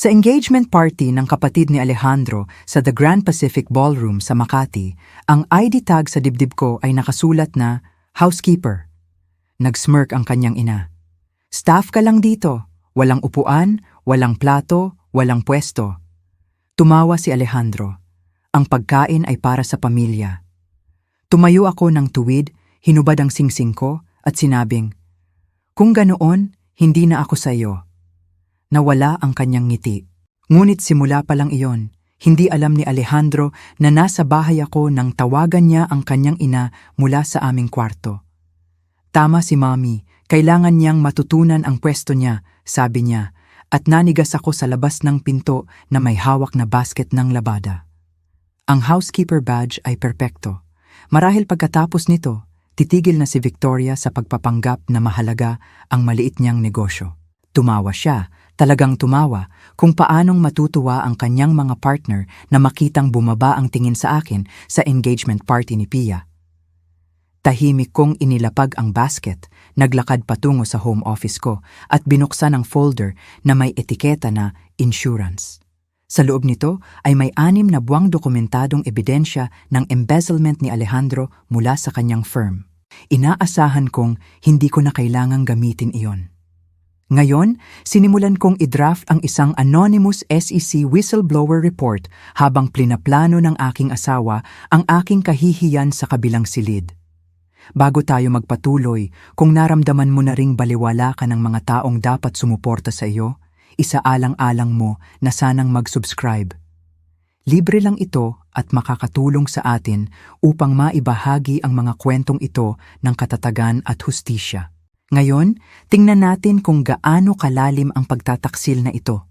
Sa engagement party ng kapatid ni Alejandro sa The Grand Pacific Ballroom sa Makati, ang ID tag sa dibdib ko ay nakasulat na housekeeper. Nag-smirk ang kanyang ina. Staff ka lang dito, walang upuan, walang plato, walang pwesto. Tumawa si Alejandro. Ang pagkain ay para sa pamilya. Tumayo ako ng tuwid, hinubad ang singsing ko at sinabing, kung ganoon, hindi na ako sa iyo. Nawala ang kanyang ngiti. Ngunit simula pa lang iyon, hindi alam ni Alejandro na nasa bahay ako nang tawagan niya ang kanyang ina mula sa aming kwarto. Tama si Mommy, kailangan niyang matutunan ang pwesto niya, sabi niya, at nanigas ako sa labas ng pinto na may hawak na basket ng labada. Ang housekeeper badge ay perpekto. Marahil pagkatapos nito, titigil na si Victoria sa pagpapanggap na mahalaga ang maliit niyang negosyo. Tumawa siya, talagang tumawa, kung paanong matutuwa ang kanyang mga partner na makitang bumaba ang tingin sa akin sa engagement party ni Pia. Tahimik kong inilapag ang basket, naglakad patungo sa home office ko at binuksan ang folder na may etiketa na insurance. Sa loob nito ay may 6 na buwang dokumentadong ebidensya ng embezzlement ni Alejandro mula sa kanyang firm. Inaasahan kong hindi ko na kailangang gamitin iyon. Ngayon, sinimulan kong i-draft ang isang anonymous SEC whistleblower report habang plinaplano ng aking asawa ang aking kahihiyan sa kabilang silid. Bago tayo magpatuloy, kung naramdaman mo na ring baliwala ka ng mga taong dapat sumuporta sa iyo, isaalang-alang mo na sanang mag-subscribe. Libre lang ito at makakatulong sa atin upang maibahagi ang mga kwentong ito ng katatagan at hustisya. Ngayon, tingnan natin kung gaano kalalim ang pagtataksil na ito.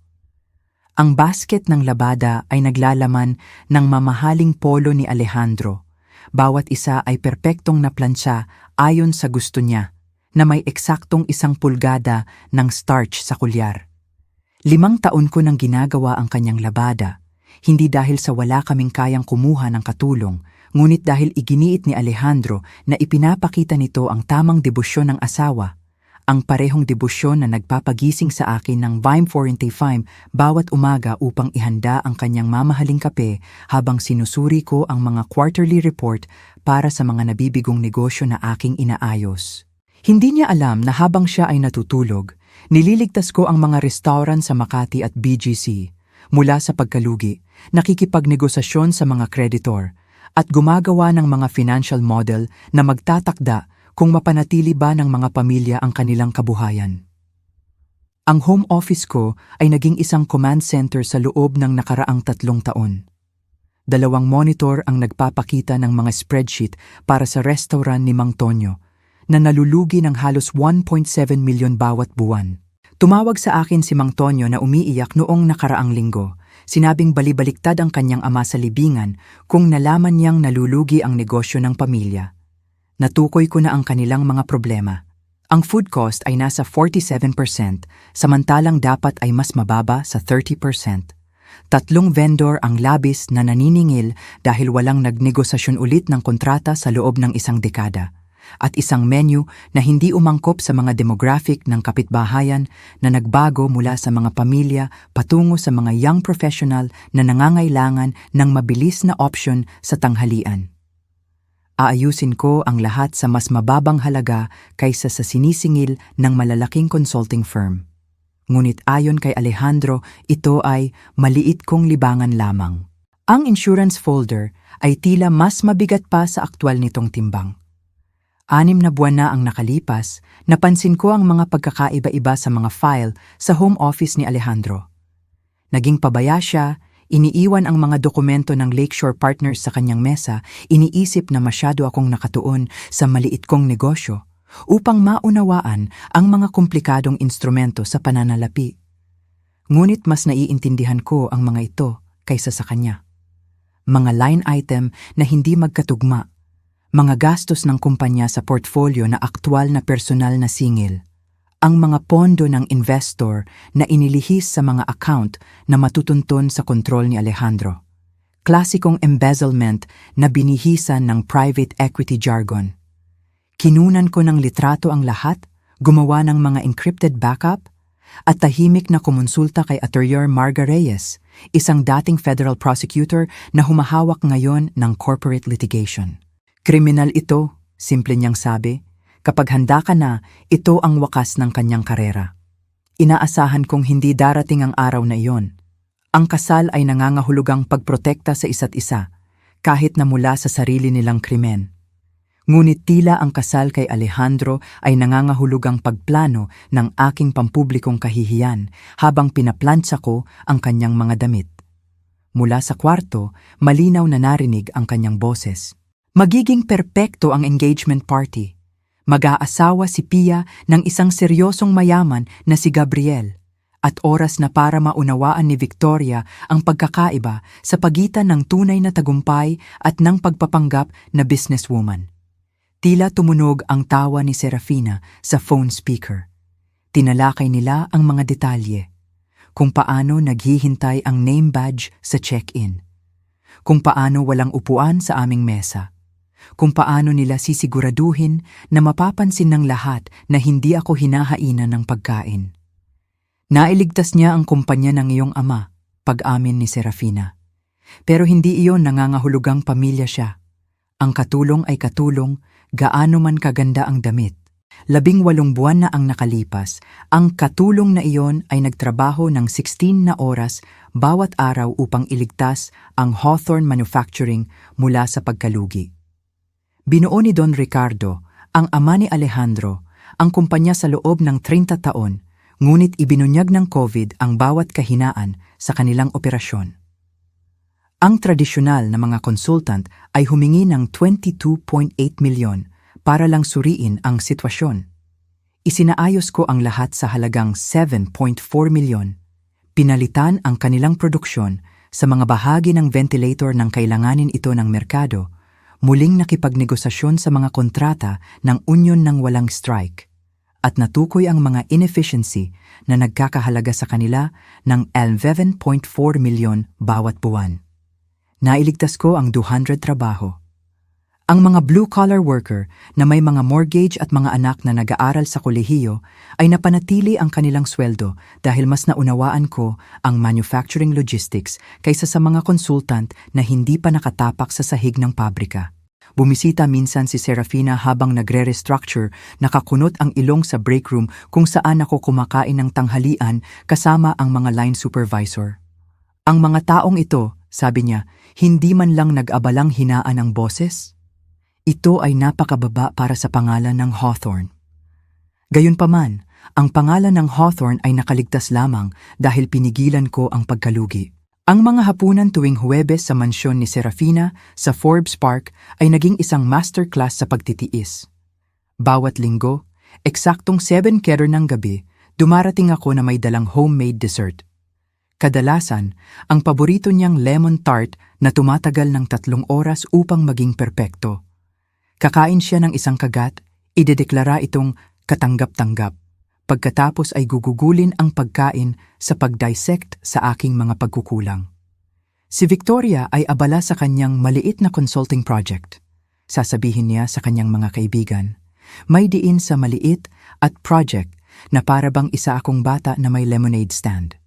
Ang basket ng labada ay naglalaman ng mamahaling polo ni Alejandro. Bawat isa ay perpektong naplansya ayon sa gusto niya, na may eksaktong 1 pulgada ng starch sa kulyar. 5 taon ko nang ginagawa ang kanyang labada, hindi dahil sa wala kaming kayang kumuha ng katulong, ngunit dahil iginiit ni Alejandro na ipinapakita nito ang tamang debosyon ng asawa, ang parehong debosyon na nagpapagising sa akin ng Vime 45 bawat umaga upang ihanda ang kanyang mamahaling kape habang sinusuri ko ang mga quarterly report para sa mga nabibigong negosyo na aking inaayos. Hindi niya alam na habang siya ay natutulog, nililigtas ko ang mga restaurant sa Makati at BGC mula sa pagkalugi, nakikipagnegosasyon sa mga kreditor, at gumagawa ng mga financial model na magtatakda kung mapanatili ba ng mga pamilya ang kanilang kabuhayan. Ang home office ko ay naging isang command center sa loob ng nakaraang 3 taon. 2 monitor ang nagpapakita ng mga spreadsheet para sa restaurant ni Mang Tonyo na nalulugi ng halos 1.7 milyon bawat buwan. Tumawag sa akin si Mang Tonyo na umiiyak noong nakaraang linggo. Sinabing balibaliktad ang kanyang ama sa libingan kung nalaman niyang nalulugi ang negosyo ng pamilya. Natukoy ko na ang kanilang mga problema. Ang food cost ay nasa 47%, samantalang dapat ay mas mababa sa 30%. 3 vendor ang labis na naniningil dahil walang nagnegosasyon ulit ng kontrata sa loob ng 1 dekada. At isang menu na hindi umangkop sa mga demographic ng kapitbahayan na nagbago mula sa mga pamilya patungo sa mga young professional na nangangailangan ng mabilis na option sa tanghalian. Aayusin ko ang lahat sa mas mababang halaga kaysa sa sinisingil ng malalaking consulting firm. Ngunit ayon kay Alejandro, ito ay maliit kong libangan lamang. Ang insurance folder ay tila mas mabigat pa sa aktwal nitong timbang. 6 na buwan na ang nakalipas, napansin ko ang mga pagkakaiba-iba sa mga file sa home office ni Alejandro. Naging pabaya siya, iniiwan ang mga dokumento ng Lakeshore Partners sa kanyang mesa, iniisip na masyado akong nakatuon sa maliit kong negosyo upang maunawaan ang mga komplikadong instrumento sa pananalapi. Ngunit mas naiintindihan ko ang mga ito kaysa sa kanya. Mga line item na hindi magkatugma, mga gastos ng kumpanya sa portfolio na aktwal na personal na singil, ang mga pondo ng investor na inilihis sa mga account na matutuntun sa kontrol ni Alejandro. Klasikong embezzlement na binihisan ng private equity jargon. Kinunan ko ng litrato ang lahat, gumawa ng mga encrypted backup, at tahimik na kumonsulta kay Attorney Marga Reyes, isang dating federal prosecutor na humahawak ngayon ng corporate litigation. Kriminal ito, simple niyang sabi. Kapag handa ka na, ito ang wakas ng kanyang karera. Inaasahan kong hindi darating ang araw na iyon. Ang kasal ay nangangahulugang pagprotekta sa isa't isa, kahit na mula sa sarili nilang krimen. Ngunit tila ang kasal kay Alejandro ay nangangahulugang pagplano ng aking pampublikong kahihiyan habang pinaplantsa ko ang kanyang mga damit. Mula sa kwarto, malinaw na narinig ang kanyang boses. Magiging perpekto ang engagement party. Mag-aasawa si Pia ng isang seryosong mayaman na si Gabriel, at oras na para maunawaan ni Victoria ang pagkakaiba sa pagitan ng tunay na tagumpay at ng pagpapanggap na businesswoman. Tila tumunog ang tawa ni Serafina sa phone speaker. Tinalakay nila ang mga detalye. Kung paano naghihintay ang name badge sa check-in. Kung paano walang upuan sa aming mesa. Kung paano nila sisiguraduhin na mapapansin ng lahat na hindi ako hinahainan ng pagkain. Nailigtas niya ang kumpanya ng iyong ama, pag-amin ni Serafina. Pero hindi iyon nangangahulugang pamilya siya. Ang katulong ay katulong, gaano man kaganda ang damit. 18 buwan na ang nakalipas, ang katulong na iyon ay nagtrabaho ng 16 na oras bawat araw upang iligtas ang Hawthorne Manufacturing mula sa pagkalugi. Binuo ni Don Ricardo, ang ama ni Alejandro, ang kumpanya sa loob ng 30 taon, ngunit ibinunyag ng COVID ang bawat kahinaan sa kanilang operasyon. Ang tradisyonal na mga consultant ay humingi ng 22.8 milyon para lang suriin ang sitwasyon. Isinaayos ko ang lahat sa halagang 7.4 milyon. Pinalitan ang kanilang produksyon sa mga bahagi ng ventilator ng kailanganin ito ng merkado, muling nakipagnegosasyon sa mga kontrata ng union ng walang strike, at natukoy ang mga inefficiency na nagkakahalaga sa kanila ng 11.4 milyon bawat buwan. Nailigtas ko ang 200 trabaho. Ang mga blue-collar worker na may mga mortgage at mga anak na nag-aaral sa kolehiyo ay napanatili ang kanilang sweldo dahil mas naunawaan ko ang manufacturing logistics kaysa sa mga consultant na hindi pa nakatapak sa sahig ng pabrika. Bumisita minsan si Serafina habang nagre-restructure, nakakunot ang ilong sa break room kung saan ako kumakain ng tanghalian kasama ang mga line supervisor. Ang mga taong ito, sabi niya, hindi man lang nag-abalang hinaan ang boses. Ito ay napakababa para sa pangalan ng Hawthorne. Gayunpaman, ang pangalan ng Hawthorne ay nakaligtas lamang dahil pinigilan ko ang pagkalugi. Ang mga hapunan tuwing Huwebes sa mansyon ni Serafina sa Forbes Park ay naging isang masterclass sa pagtitiis. Bawat linggo, eksaktong 7:00 ng gabi, dumarating ako na may dalang homemade dessert. Kadalasan, ang paborito niyang lemon tart na tumatagal ng 3 oras upang maging perpekto. Kakain siya ng isang kagat, idedeklara itong katanggap-tanggap. Pagkatapos ay gugugulin ang pagkain sa pag-dissect sa aking mga pagkukulang. Si Victoria ay abala sa kanyang maliit na consulting project. Sasabihin niya sa kanyang mga kaibigan, may diin sa maliit at project na para bang isa akong bata na may lemonade stand.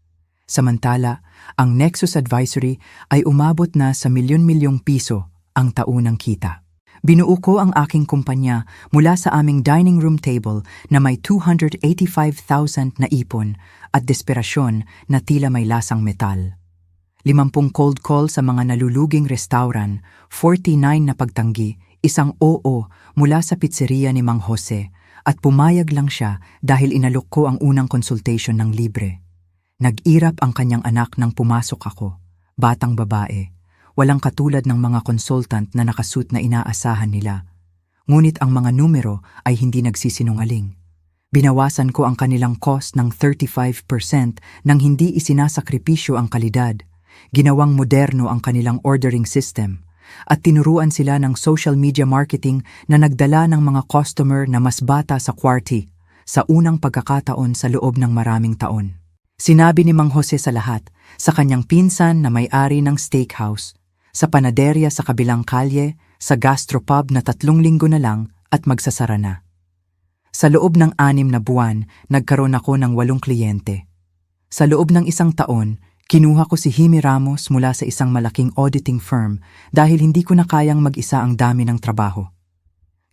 Samantala, ang Nexus Advisory ay umabot na sa milyon-milyong piso ang taunang kita. Binuo ko ang aking kumpanya mula sa aming dining room table na may 285,000 na ipon at desperasyon na tila may lasang metal. 50 cold call sa mga naluluging restaurant, 49 na pagtanggi, isang oo mula sa pizzeria ni Mang Jose, at pumayag lang siya dahil inalok ko ang unang consultation ng libre. Nag-irap ang kanyang anak nang pumasok ako, batang babae. Walang katulad ng mga consultant na nakasuit na inaasahan nila. Ngunit ang mga numero ay hindi nagsisinungaling. Binawasan ko ang kanilang cost ng 35% nang hindi isinasakripisyo ang kalidad. Ginawang moderno ang kanilang ordering system. At tinuruan sila ng social media marketing na nagdala ng mga customer na mas bata sa QWERTY sa unang pagkakataon sa loob ng maraming taon. Sinabi ni Mang Jose sa lahat, sa kanyang pinsan na may-ari ng steakhouse, sa panaderya sa kabilang kalye, sa gastropub na 3 linggo na lang at magsasara na. Sa loob ng 6 na buwan, nagkaroon ako ng 8 kliyente. Sa loob ng 1 taon, kinuha ko si Himi Ramos mula sa isang malaking auditing firm dahil hindi ko na kayang mag-isa ang dami ng trabaho.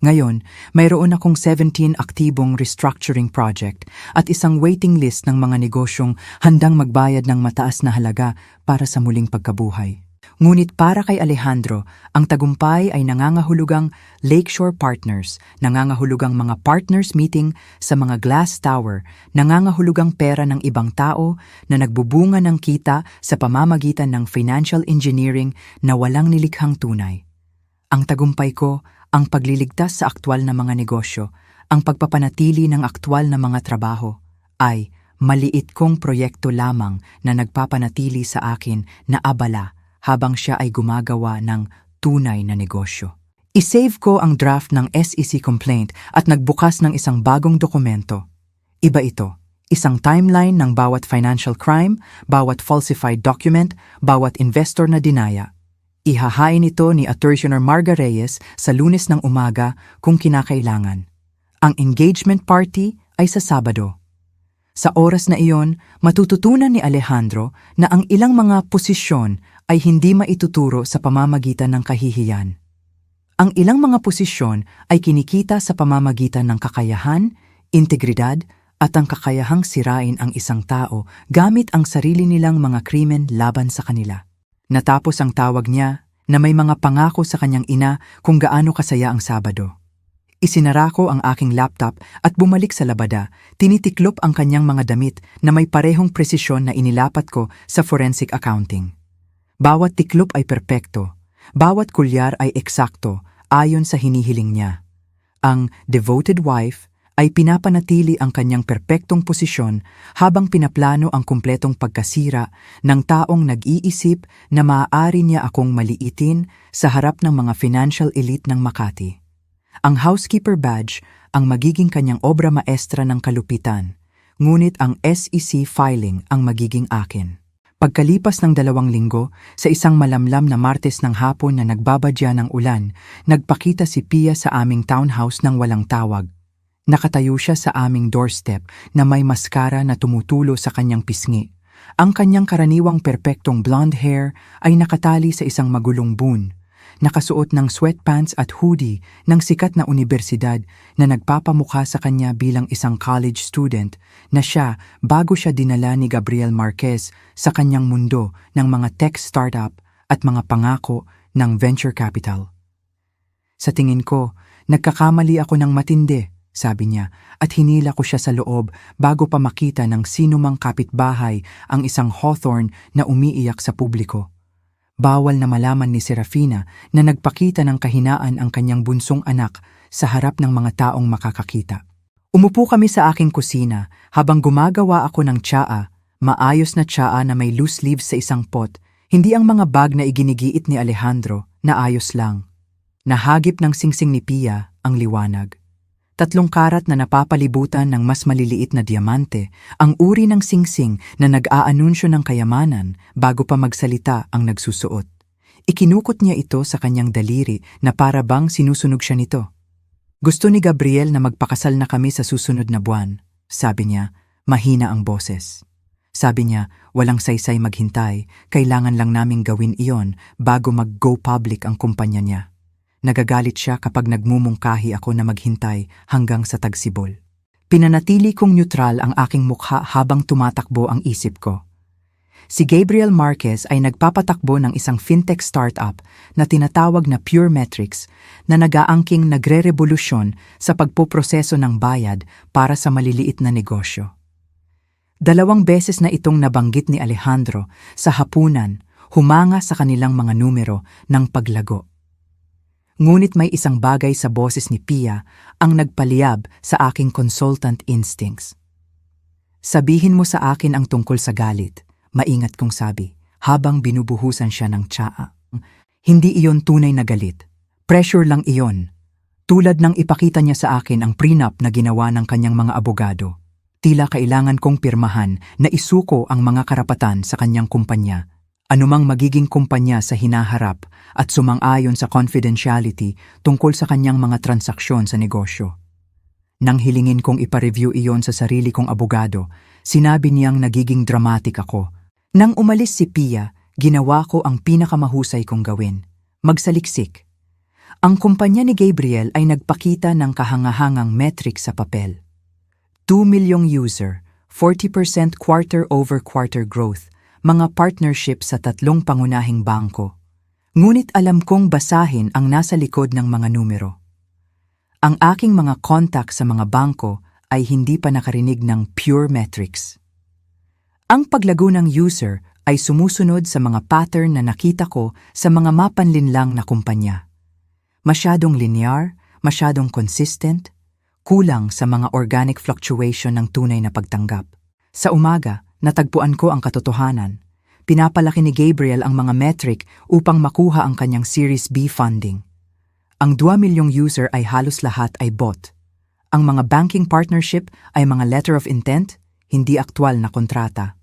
Ngayon, mayroon akong 17 aktibong restructuring project at isang waiting list ng mga negosyong handang magbayad ng mataas na halaga para sa muling pagkabuhay. Ngunit para kay Alejandro, ang tagumpay ay nangangahulugang Lakeshore Partners, nangangahulugang mga partners meeting sa mga glass tower, nangangahulugang pera ng ibang tao na nagbubunga ng kita sa pamamagitan ng financial engineering na walang nilikhang tunay. Ang tagumpay ko, ang pagliligtas sa aktwal na mga negosyo, ang pagpapanatili ng aktwal na mga trabaho, ay maliit kong proyekto lamang na nagpapanatili sa akin na abala habang siya ay gumagawa ng tunay na negosyo. I-save ko ang draft ng SEC complaint at nagbukas ng isang bagong dokumento. Iba ito, isang timeline ng bawat financial crime, bawat falsified document, bawat investor na dinaya. Ihahain ito ni Attorney Marga Reyes sa Lunes ng umaga kung kinakailangan. Ang engagement party ay sa Sabado. Sa oras na iyon, matututunan ni Alejandro na ang ilang mga posisyon ay hindi maituturo sa pamamagitan ng kahihiyan. Ang ilang mga posisyon ay kinikita sa pamamagitan ng kakayahan, integridad, at ang kakayahang sirain ang isang tao gamit ang sarili nilang mga krimen laban sa kanila. Natapos ang tawag niya na may mga pangako sa kanyang ina kung gaano kasaya ang Sabado. Isinara ko ang aking laptop at bumalik sa labada, tinitiklop ang kanyang mga damit na may parehong presisyon na inilapat ko sa forensic accounting. Bawat tiklop ay perpekto, bawat kulyar ay eksakto ayon sa hinihiling niya. Ang devoted wife ay pinapanatili ang kanyang perpektong posisyon habang pinaplano ang kumpletong pagkasira ng taong nag-iisip na maaari niya akong maliitin sa harap ng mga financial elite ng Makati. Ang housekeeper badge ang magiging kanyang obra maestra ng kalupitan, ngunit ang SEC filing ang magiging akin. Pagkalipas ng 2 linggo, sa isang malamlam na Martes ng hapon na nagbabadya ng ulan, nagpakita si Pia sa aming townhouse ng walang tawag. Nakatayo siya sa aming doorstep na may maskara na tumutulo sa kanyang pisngi. Ang kanyang karaniwang perpektong blonde hair ay nakatali sa isang magulong bun. Nakasuot ng sweatpants at hoodie ng sikat na unibersidad na nagpapamukha sa kanya bilang isang college student na siya bago siya dinala ni Gabriel Marquez sa kanyang mundo ng mga tech startup at mga pangako ng venture capital. Sa tingin ko, nagkakamali ako ng matindi, sabi niya, at hinila ko siya sa loob bago pa makita ng sinumang kapitbahay ang isang Hawthorne na umiiyak sa publiko. Bawal na malaman ni Serafina na nagpakita ng kahinaan ang kanyang bunsong anak sa harap ng mga taong makakakita. Umupo kami sa aking kusina habang gumagawa ako ng tsaa, maayos na tsaa na may loose leaves sa isang pot, hindi ang mga bag na iginigiit ni Alejandro na ayos lang. Nahagip ng singsing ni Pia ang liwanag. 3 karat na napapalibutan ng mas maliliit na diamante, ang uri ng singsing na nag-aanunsyo ng kayamanan bago pa magsalita ang nagsusuot. Ikinukot niya ito sa kanyang daliri na para bang sinusunog siya nito. Gusto ni Gabriel na magpakasal na kami sa susunod na buwan, sabi niya, mahina ang boses. Sabi niya, walang saysay maghintay, kailangan lang naming gawin iyon bago mag-go public ang kumpanya niya. Nagagalit siya kapag nagmumungkahi ako na maghintay hanggang sa tagsibol. Pinanatili kong neutral ang aking mukha habang tumatakbo ang isip ko. Si Gabriel Marquez ay nagpapatakbo ng isang fintech startup na tinatawag na Pure Metrics na nag-aangking nagre-revolusyon sa pagpoproseso ng bayad para sa maliliit na negosyo. 2 beses na itong nabanggit ni Alejandro sa hapunan, humanga sa kanilang mga numero ng paglago. Ngunit may isang bagay sa boses ni Pia ang nagpaliyab sa aking consultant instincts. Sabihin mo sa akin ang tungkol sa galit, maingat kong sabi, habang binubuhusan siya ng tsaa. Hindi iyon tunay na galit. Pressure lang iyon. Tulad ng ipakita niya sa akin ang prenup na ginawa ng kanyang mga abogado. Tila kailangan kong pirmahan na isuko ang mga karapatan sa kanyang kumpanya. Anumang magiging kumpanya sa hinaharap at sumang-ayon sa confidentiality tungkol sa kanyang mga transaksyon sa negosyo. Nang hilingin kong ipareview iyon sa sarili kong abogado, sinabi niyang nagiging dramatic ako. Nang umalis si Pia, ginawa ko ang pinakamahusay kong gawin, magsaliksik. Ang kumpanya ni Gabriel ay nagpakita ng kahangahangang metric sa papel. 2 milyong user, 40% quarter-over-quarter growth, mga partnership sa 3 pangunahing bangko. Ngunit alam kong basahin ang nasa likod ng mga numero. Ang aking mga contact sa mga bangko ay hindi pa nakarinig ng pure metrics. Ang paglago ng user ay sumusunod sa mga pattern na nakita ko sa mga mapanlinlang na kumpanya. Masyadong linear, masyadong consistent, kulang sa mga organic fluctuation ng tunay na pagtanggap. Sa umaga, natagpuan ko ang katotohanan. Pinapalaki ni Gabriel ang mga metric upang makuha ang kanyang Series B funding. Ang 2 milyong user ay halos lahat ay bot. Ang mga banking partnership ay mga letter of intent, hindi aktwal na kontrata.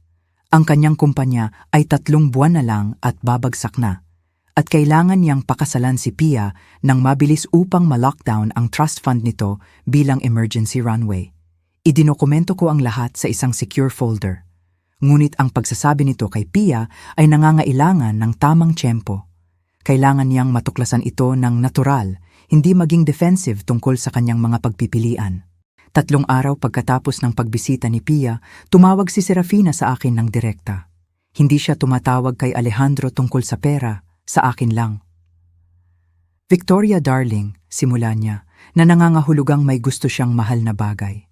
Ang kanyang kumpanya ay 3 buwan na lang at babagsak na. At kailangan niyang pakasalan si Pia nang mabilis upang ma-lockdown ang trust fund nito bilang emergency runway. Idinokumento ko ang lahat sa isang secure folder. Ngunit ang pagsasabi nito kay Pia ay nangangailangan ng tamang tiyempo. Kailangan niyang matuklasan ito ng natural, hindi maging defensive tungkol sa kanyang mga pagpipilian. 3 araw pagkatapos ng pagbisita ni Pia, tumawag si Serafina sa akin ng direkta. Hindi siya tumatawag kay Alejandro tungkol sa pera, sa akin lang. Victoria darling, simula niya, na nangangahulugang may gusto siyang mahal na bagay.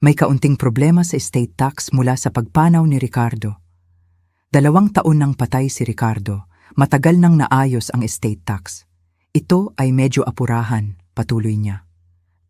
May kaunting problema sa estate tax mula sa pagpanaw ni Ricardo. 2 taon nang patay si Ricardo. Matagal nang naayos ang estate tax. Ito ay medyo apurahan, patuloy niya.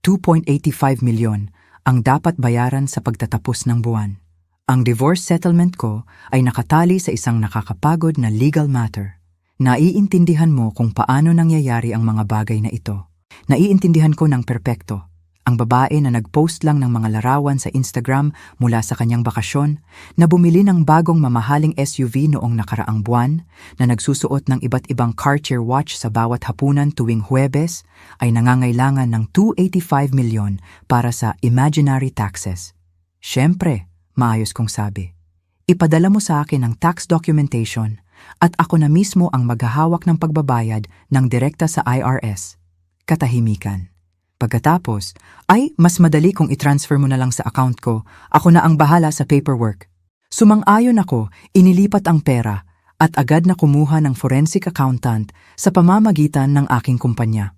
2.85 milyon ang dapat bayaran sa pagtatapos ng buwan. Ang divorce settlement ko ay nakatali sa isang nakakapagod na legal matter. Naiintindihan mo kung paano nangyayari ang mga bagay na ito. Naiintindihan ko ng perpekto. Ang babae na nag-post lang ng mga larawan sa Instagram mula sa kanyang bakasyon, na bumili ng bagong mamahaling SUV noong nakaraang buwan, na nagsusuot ng iba't ibang Cartier watch sa bawat hapunan tuwing Huwebes, ay nangangailangan ng 285 milyon para sa imaginary taxes. Siyempre, maayos kong sabi. Ipadala mo sa akin ang tax documentation at ako na mismo ang maghahawak ng pagbabayad ng direkta sa IRS. Katahimikan. Pagkatapos, ay mas madali kung i-transfer mo na lang sa account ko, ako na ang bahala sa paperwork. Sumang-ayon ako, inilipat ang pera at agad na kumuha ng forensic accountant sa pamamagitan ng aking kumpanya.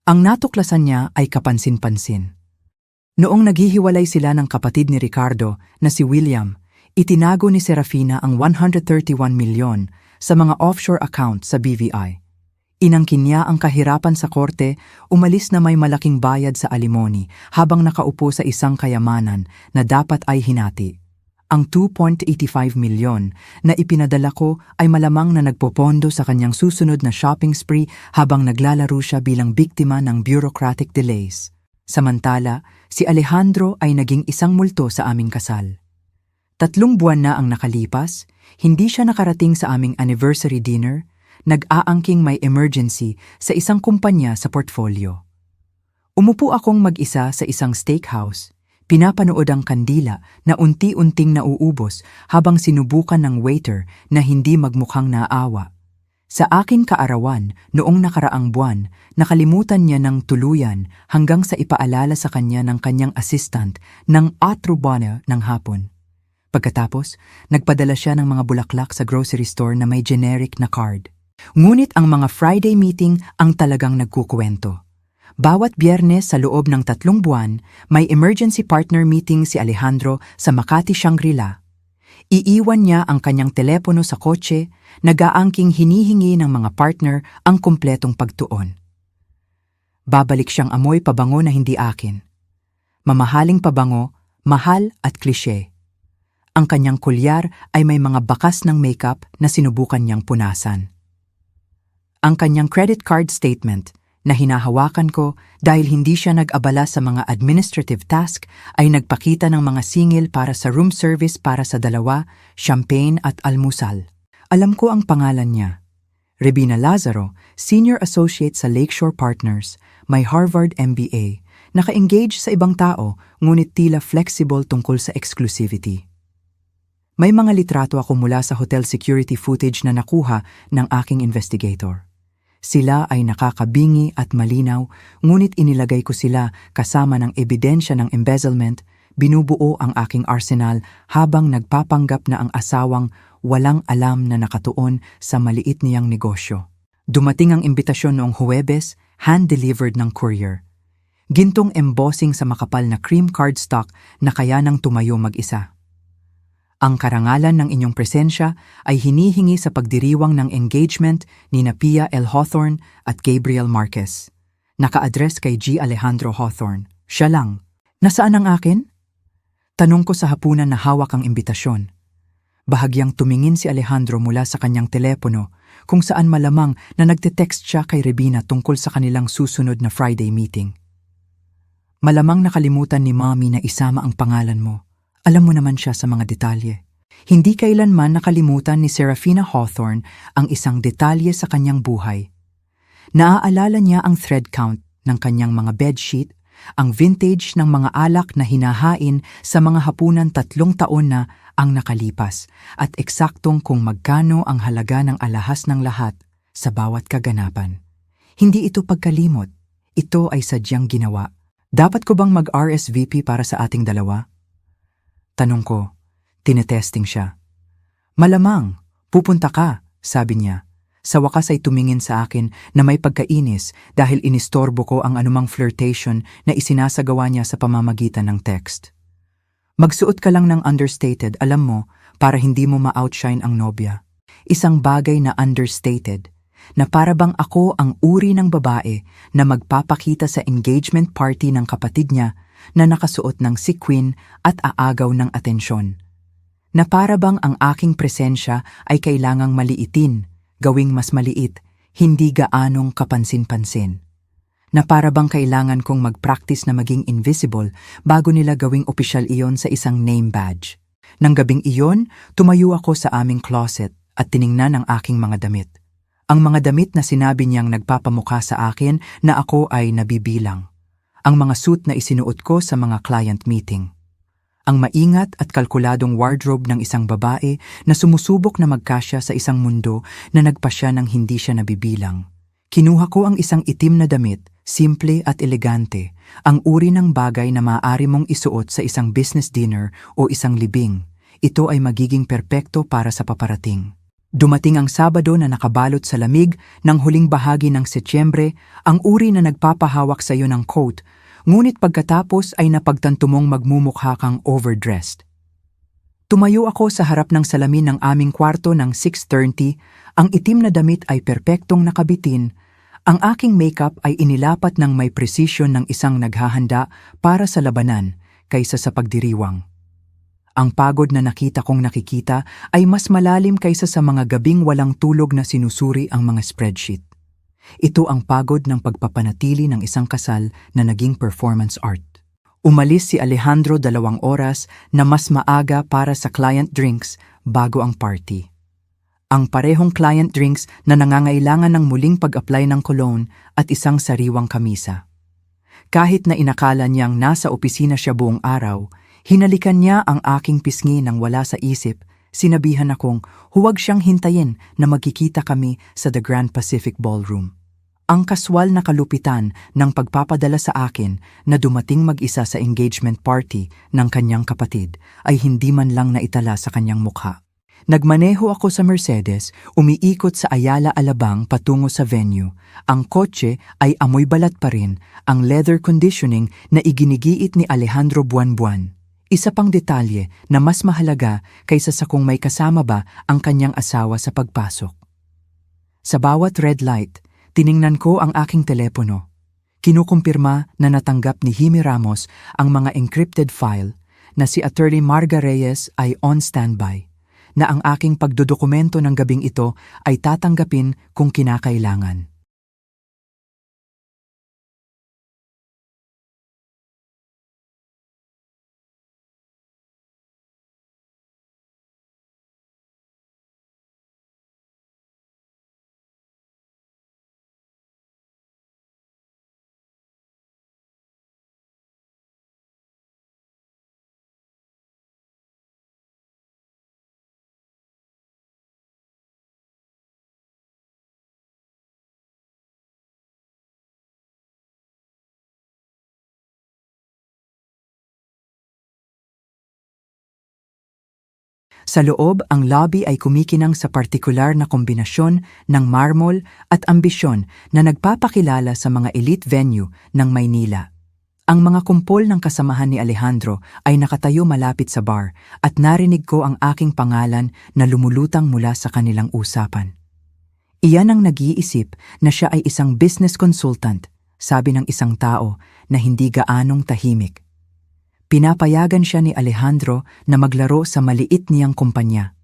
Ang natuklasan niya ay kapansin-pansin. Noong naghihiwalay sila ng kapatid ni Ricardo na si William, itinago ni Serafina ang 131 milyon sa mga offshore account sa BVI. Inangkin niya ang kahirapan sa korte, umalis na may malaking bayad sa alimony habang nakaupo sa isang kayamanan na dapat ay hinati. Ang 2.85 milyon na ipinadala ko ay malamang na nagpopondo sa kanyang susunod na shopping spree habang naglalaro siya bilang biktima ng bureaucratic delays. Samantala, si Alejandro ay naging isang multo sa aming kasal. 3 buwan na ang nakalipas, hindi siya nakarating sa aming anniversary dinner, nag-aangking may emergency sa isang kumpanya sa portfolio. Umupo akong mag-isa sa isang steakhouse, pinapanood ang kandila na unti-unting nauubos habang sinubukan ng waiter na hindi magmukhang naawa. Sa aking kaarawan, noong nakaraang buwan, nakalimutan niya ng tuluyan hanggang sa ipaalala sa kanya ng kanyang assistant ng atrubana ng hapon. Pagkatapos, nagpadala siya ng mga bulaklak sa grocery store na may generic na card. Ngunit ang mga Friday meeting ang talagang nagkukuwento. Bawat Biyernes sa loob ng 3 buwan, may emergency partner meeting si Alejandro sa Makati Shangri-La. Iiwan niya ang kanyang telepono sa kotse, nag-aangking hinihingi ng mga partner ang kumpletong pagtuon. Babalik siyang amoy pabango na hindi akin. Mamahaling pabango, mahal at klise. Ang kanyang kulyar ay may mga bakas ng makeup na sinubukan niyang punasan. Ang kanyang credit card statement na hinahawakan ko dahil hindi siya nag-abala sa mga administrative task ay nagpakita ng mga singil para sa room service para sa 2, champagne at almusal. Alam ko ang pangalan niya. Rebina Lazaro, Senior Associate sa Lakeshore Partners, may Harvard MBA, Naka-engage sa ibang tao, ngunit tila flexible tungkol sa exclusivity. May mga litrato ako mula sa hotel security footage na nakuha ng aking investigator. Sila ay nakakabingi at malinaw, ngunit inilagay ko sila kasama ng ebidensya ng embezzlement. Binubuo ang aking arsenal habang nagpapanggap na ang asawang walang alam na nakatuon sa maliit niyang negosyo. Dumating ang imbitasyon noong Huwebes, hand-delivered ng courier. Gintong embossing sa makapal na cream cardstock na kaya nang tumayo mag-isa. Ang karangalan ng inyong presensya ay hinihingi sa pagdiriwang ng engagement ni Pia L. Hawthorne at Gabriel Marquez. Naka-address kay G. Alejandro Hawthorne. Siya lang. Nasaan ang akin? Tanong ko sa hapunan na hawak ang imbitasyon. Bahagyang tumingin si Alejandro mula sa kanyang telepono kung saan malamang na nagte-text siya kay Rebina tungkol sa kanilang susunod na Friday meeting. Malamang nakalimutan ni Mommy na isama ang pangalan mo. Alam mo naman siya sa mga detalye. Hindi kailanman nakalimutan ni Serafina Hawthorne ang isang detalye sa kanyang buhay. Naaalala niya ang thread count ng kanyang mga bedsheet, ang vintage ng mga alak na hinahain sa mga hapunan 3 taon na ang nakalipas, at eksaktong kung magkano ang halaga ng alahas ng lahat sa bawat kaganapan. Hindi ito pagkalimot. Ito ay sadyang ginawa. Dapat ko bang mag-RSVP para sa ating dalawa? Tanong ko. Tinetesting siya. Malamang, pupunta ka, sabi niya. Sa wakas ay tumingin sa akin na may pagkainis dahil inistorbo ko ang anumang flirtation na isinasagawa niya sa pamamagitan ng text. Magsuot ka lang ng understated, alam mo, para hindi mo ma-outshine ang nobya. Isang bagay na understated, na para bang ako ang uri ng babae na magpapakita sa engagement party ng kapatid niya na nakasuot ng sequin at aagaw ng atensyon. Na para bang ang aking presensya ay kailangang maliitin, gawing mas maliit, hindi gaanong kapansin-pansin. Na para bang kailangan kong mag-practice na maging invisible bago nila gawing opisyal iyon sa isang name badge. Nang gabing iyon, tumayo ako sa aming closet at tiningnan ang aking mga damit. Ang mga damit na sinabi niyang nagpapamukha sa akin na ako ay nabibilang. Ang mga suit na isinuot ko sa mga client meeting. Ang maingat at kalkuladong wardrobe ng isang babae na sumusubok na magkasya sa isang mundo na nagpasya ng hindi siya nabibilang. Kinuha ko ang isang itim na damit, simple at elegante, ang uri ng bagay na maaari mong isuot sa isang business dinner o isang libing. Ito ay magiging perpekto para sa paparating. Dumating ang Sabado na nakabalot sa lamig ng huling bahagi ng Setyembre, ang uri na nagpapahawak sa iyo ng coat, ngunit pagkatapos ay napagtanto mong magmumukha kang overdressed. Tumayo ako sa harap ng salamin ng aming kwarto ng 6:30, ang itim na damit ay perpektong nakabitin, ang aking makeup ay inilapat ng may presisyon ng isang naghahanda para sa labanan kaysa sa pagdiriwang. Ang pagod na nakita kong nakikita ay mas malalim kaysa sa mga gabing walang tulog na sinusuri ang mga spreadsheet. Ito ang pagod ng pagpapanatili ng isang kasal na naging performance art. Umalis si Alejandro 2 oras na mas maaga para sa client drinks bago ang party. Ang parehong client drinks na nangangailangan ng muling pag-apply ng cologne at isang sariwang kamisa. Kahit na inakala niyang nasa opisina siya buong araw, hinalikan niya ang aking pisngi nang wala sa isip. Sinabihan akong huwag siyang hintayin na magkikita kami sa The Grand Pacific Ballroom. Ang kaswal na kalupitan ng pagpapadala sa akin na dumating mag-isa sa engagement party ng kanyang kapatid ay hindi man lang naitala sa kanyang mukha. Nagmaneho ako sa Mercedes, umiikot sa Ayala Alabang patungo sa venue. Ang kotse ay amoy balat pa rin, ang leather conditioning na iginigiit ni Alejandro buwan-buwan. Isa pang detalye na mas mahalaga kaysa sa kung may kasama ba ang kanyang asawa sa pagpasok. Sa bawat red light, tiningnan ko ang aking telepono. Kinukumpirma na natanggap ni Jimmy Ramos ang mga encrypted file na si Attorney Marga Reyes ay on standby, na ang aking pagdodokumento ng gabing ito ay tatanggapin kung kinakailangan. Sa loob, ang lobby ay kumikinang sa partikular na kombinasyon ng marmol at ambisyon na nagpapakilala sa mga elite venue ng Maynila. Ang mga kumpol ng kasamahan ni Alejandro ay nakatayo malapit sa bar at narinig ko ang aking pangalan na lumulutang mula sa kanilang usapan. Iyan ang nag-iisip na siya ay isang business consultant, sabi ng isang tao na hindi gaanong tahimik. Pinapayagan siya ni Alejandro na maglaro sa maliit niyang kumpanya.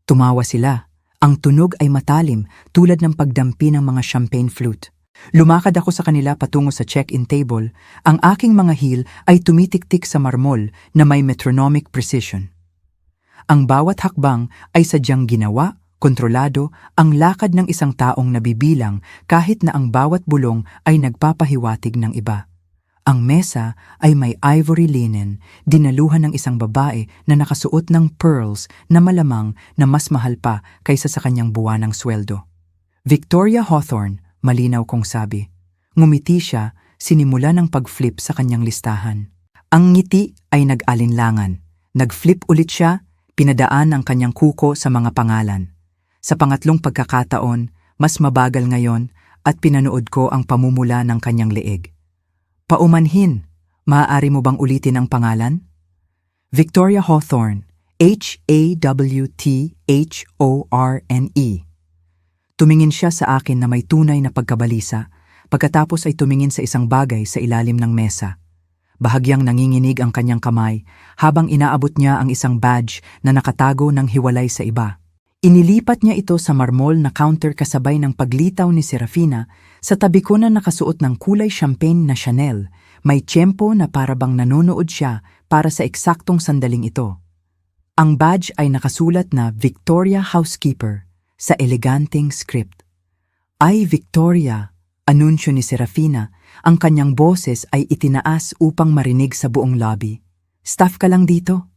Tumawa sila. Ang tunog ay matalim tulad ng pagdampi ng mga champagne flute. Lumakad ako sa kanila patungo sa check-in table. Ang aking mga heel ay tumitik-tik sa marmol na may metronomic precision. Ang bawat hakbang ay sadyang ginawa, kontrolado, ang lakad ng isang taong nabibilang kahit na ang bawat bulong ay nagpapahiwatig ng iba. Ang mesa ay may ivory linen, dinaluhan ng isang babae na nakasuot ng pearls na malamang na mas mahal pa kaysa sa kanyang buwanang sweldo. Victoria Hawthorne, malinaw kong sabi. Ngumiti siya, sinimula ng pag-flip sa kanyang listahan. Ang ngiti ay nag-alinlangan. Nag-flip ulit siya, pinadaan ang kanyang kuko sa mga pangalan. Sa pangatlong pagkakataon, mas mabagal ngayon at pinanood ko ang pamumula ng kanyang leeg. Paumanhin, maaari mo bang ulitin ang pangalan? Victoria Hawthorne, Hawthorne. Tumingin siya sa akin na may tunay na pagkabalisa, pagkatapos ay tumingin sa isang bagay sa ilalim ng mesa. Bahagyang nanginginig ang kanyang kamay habang inaabot niya ang isang badge na nakatago ng hiwalay sa iba. Inilipat niya ito sa marmol na counter kasabay ng paglitaw ni Serafina sa tabi ko na nakasuot ng kulay champagne na Chanel. May tiyempo na parabang nanonood siya para sa eksaktong sandaling ito. Ang badge ay nakasulat na Victoria Housekeeper sa eleganteng script. Ay Victoria, anunsyo ni Serafina, ang kanyang boses ay itinaas upang marinig sa buong lobby. Staff ka lang dito?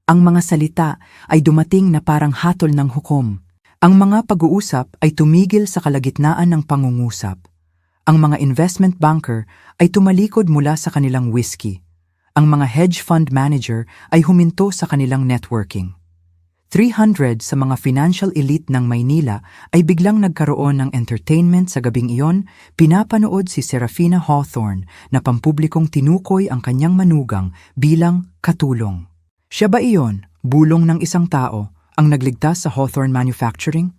Ang mga salita ay dumating na parang hatol ng hukom. Ang mga pag-uusap ay tumigil sa kalagitnaan ng pangungusap. Ang mga investment banker ay tumalikod mula sa kanilang whiskey. Ang mga hedge fund manager ay huminto sa kanilang networking. 300 sa mga financial elite ng Maynila ay biglang nagkaroon ng entertainment sa gabing iyon. Pinapanood si Serafina Hawthorne na pampublikong tinukoy ang kanyang manugang bilang katulong. Siya ba iyon, bulong ng isang tao, ang nagligtas sa Hawthorne Manufacturing?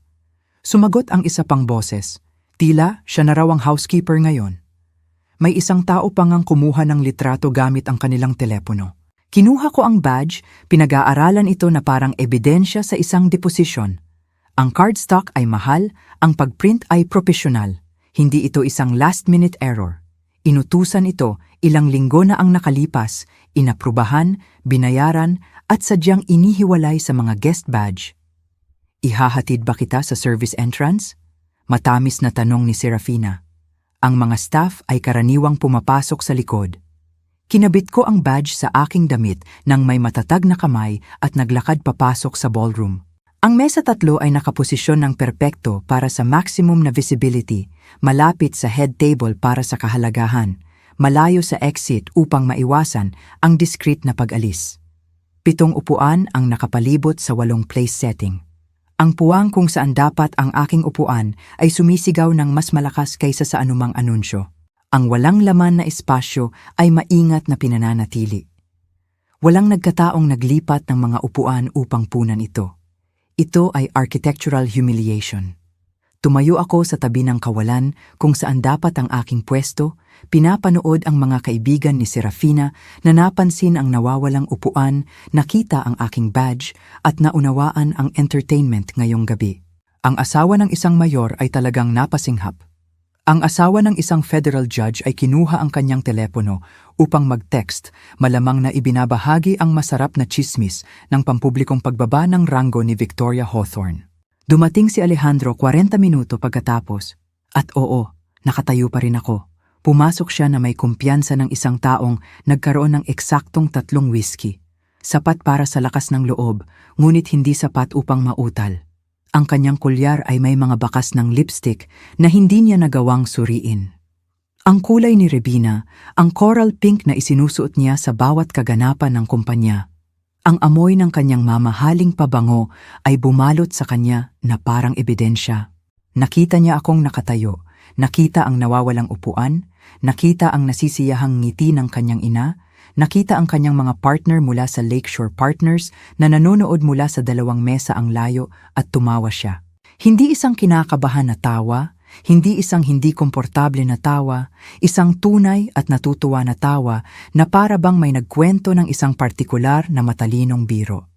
Sumagot ang isa pang boses. Tila siya na raw ang housekeeper ngayon. May isang tao pa ngang kumuha ng litrato gamit ang kanilang telepono. Kinuha ko ang badge, pinag-aaralan ito na parang ebidensya sa isang deposisyon. Ang cardstock ay mahal, ang pagprint ay profesional. Hindi ito isang last-minute error. Inutusan ito, ilang linggo na ang nakalipas, inaprubahan, binayaran, at sadyang inihiwalay sa mga guest badge. Ihahatid ba kita sa service entrance? Matamis na tanong ni Serafina. Ang mga staff ay karaniwang pumapasok sa likod. Kinabit ko ang badge sa aking damit nang may matatag na kamay at naglakad papasok sa ballroom. Ang mesa tatlo ay nakaposisyon ng perpekto para sa maximum na visibility, malapit sa head table para sa kahalagahan, malayo sa exit upang maiwasan ang discreet na pag-alis. 7 upuan ang nakapalibot sa 8 place setting. Ang puwang kung saan dapat ang aking upuan ay sumisigaw ng mas malakas kaysa sa anumang anunsyo. Ang walang laman na espasyo ay maingat na pinananatili. Walang nagkataong naglipat ng mga upuan upang punan ito. Ito ay architectural humiliation. Tumayo ako sa tabi ng kawalan kung saan dapat ang aking pwesto, pinapanood ang mga kaibigan ni Serafina na napansin ang nawawalang upuan, nakita ang aking badge at naunawaan ang entertainment ngayong gabi. Ang asawa ng isang mayor ay talagang napasinghap. Ang asawa ng isang federal judge ay kinuha ang kanyang telepono upang mag-text, malamang na ibinabahagi ang masarap na chismis ng pampublikong pagbaba ng ranggo ni Victoria Hawthorne. Dumating si Alejandro 40 minuto pagkatapos. At oo, nakatayo pa rin ako. Pumasok siya na may kumpiyansa ng isang taong nagkaroon ng eksaktong 3 whiskey. Sapat para sa lakas ng loob, ngunit hindi sapat upang mautal. Ang kanyang kulyar ay may mga bakas ng lipstick na hindi niya nagawang suriin. Ang kulay ni Rebina, ang coral pink na isinusuot niya sa bawat kaganapan ng kumpanya. Ang amoy ng kanyang mamahaling pabango ay bumalot sa kanya na parang ebidensya. Nakita niya akong nakatayo, nakita ang nawawalang upuan, nakita ang nasisiyahang ngiti ng kanyang ina, nakita ang kanyang mga partner mula sa Lakeshore Partners na nanonood mula sa 2 mesa ang layo at tumawa siya. Hindi isang kinakabahan na tawa, hindi isang hindi komportable na tawa, isang tunay at natutuwa na tawa na para bang may nagkwento ng isang partikular na matalinong biro.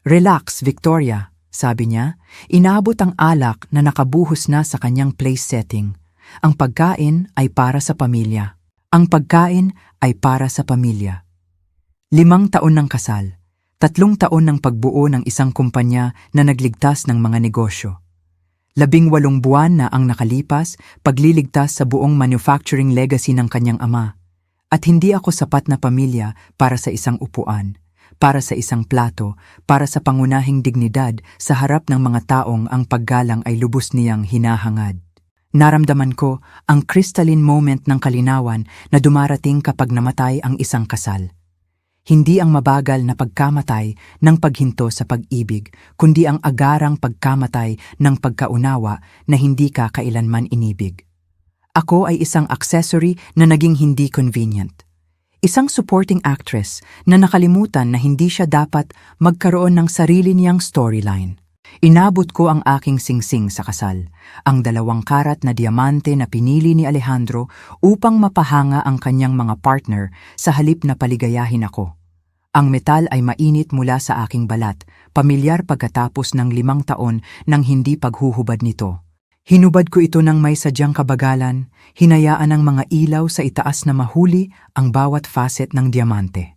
"Relax, Victoria," sabi niya, inabot ang alak na nakabuhos na sa kanyang place setting. Ang pagkain ay para sa pamilya. Ang pagkain ay para sa pamilya. 5 taon ng kasal, 3 taon ng pagbuo ng isang kumpanya na nagligtas ng mga negosyo. 18 buwan na ang nakalipas pagliligtas sa buong manufacturing legacy ng kanyang ama. At hindi ako sapat na pamilya para sa isang upuan, para sa isang plato, para sa pangunahing dignidad sa harap ng mga taong ang paggalang ay lubos niyang hinahangad. Naramdaman ko ang crystalline moment ng kalinawan na dumarating kapag namatay ang isang kasal. Hindi ang mabagal na pagkamatay ng paghinto sa pag-ibig, kundi ang agarang pagkamatay ng pagkaunawa na hindi ka kailanman inibig. Ako ay isang accessory na naging hindi convenient. Isang supporting actress na nakalimutan na hindi siya dapat magkaroon ng sarili niyang storyline. Inabot ko ang aking singsing sa kasal, ang 2 karat na diamante na pinili ni Alejandro upang mapahanga ang kanyang mga partner sa halip na paligayahin ako. Ang metal ay mainit mula sa aking balat, pamilyar pagkatapos ng 5 taon ng hindi paghuhubad nito. Hinubad ko ito ng may sadyang kabagalan, hinayaan ng mga ilaw sa itaas na mahuli ang bawat facet ng diamante.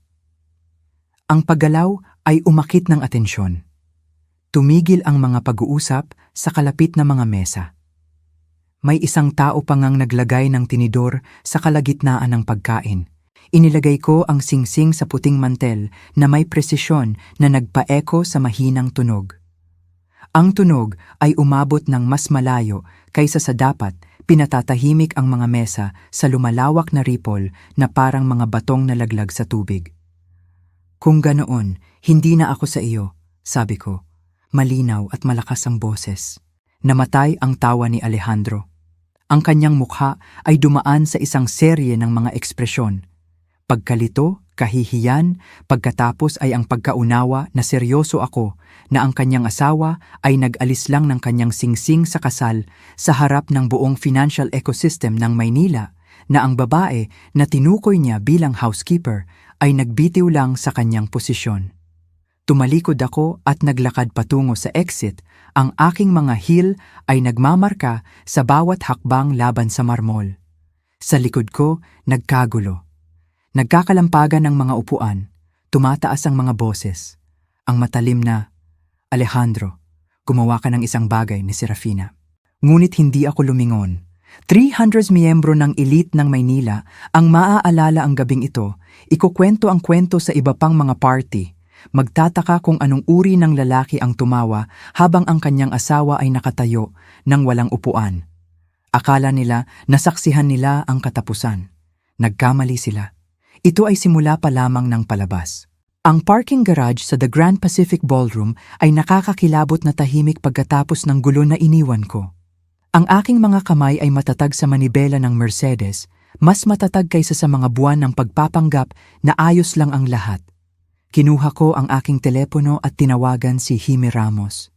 Ang paggalaw ay umakit ng atensyon. Tumigil ang mga pag-uusap sa kalapit na mga mesa. May isang tao pa ngang naglagay ng tinidor sa kalagitnaan ng pagkain. Inilagay ko ang singsing sa puting mantel na may presisyon na nagpa-echo sa mahinang tunog. Ang tunog ay umabot ng mas malayo kaysa sa dapat pinatatahimik ang mga mesa sa lumalawak na ripple na parang mga batong nalaglag sa tubig. "Kung ganoon, hindi na ako sa iyo," sabi ko. Malinaw at malakas ang boses. Namatay ang tawa ni Alejandro. Ang kanyang mukha ay dumaan sa isang serye ng mga ekspresyon. Pagkalito, kahihiyan, pagkatapos ay ang pagkaunawa na seryoso ako na ang kanyang asawa ay nag-alis lang ng kanyang singsing sa kasal sa harap ng buong financial ecosystem ng Maynila na ang babae na tinukoy niya bilang housekeeper ay nagbitiw lang sa kanyang posisyon. Tumalikod ako at naglakad patungo sa exit. Ang aking mga heel ay nagmamarka sa bawat hakbang laban sa marmol. Sa likod ko, nagkagulo. Nagkakalampagan ng mga upuan. Tumataas ang mga boses. Ang matalim na, "Alejandro, gumawa ka ng isang bagay ni Serafina." Ngunit hindi ako lumingon. 300 miyembro ng elite ng Maynila ang maaalala ang gabing ito. Ikukwento ang kwento sa iba pang mga party. Magtataka kung anong uri ng lalaki ang tumawa habang ang kanyang asawa ay nakatayo nang walang upuan. Akala nila nasaksihan nila ang katapusan. Nagkamali sila. Ito ay simula pa lamang ng palabas. Ang parking garage sa The Grand Pacific Ballroom ay nakakakilabot na tahimik pagkatapos ng gulo na iniwan ko. Ang aking mga kamay ay matatag sa manibela ng Mercedes, mas matatag kaysa sa mga buwan ng pagpapanggap na ayos lang ang lahat. Kinuha ko ang aking telepono at tinawagan si Hime Ramos.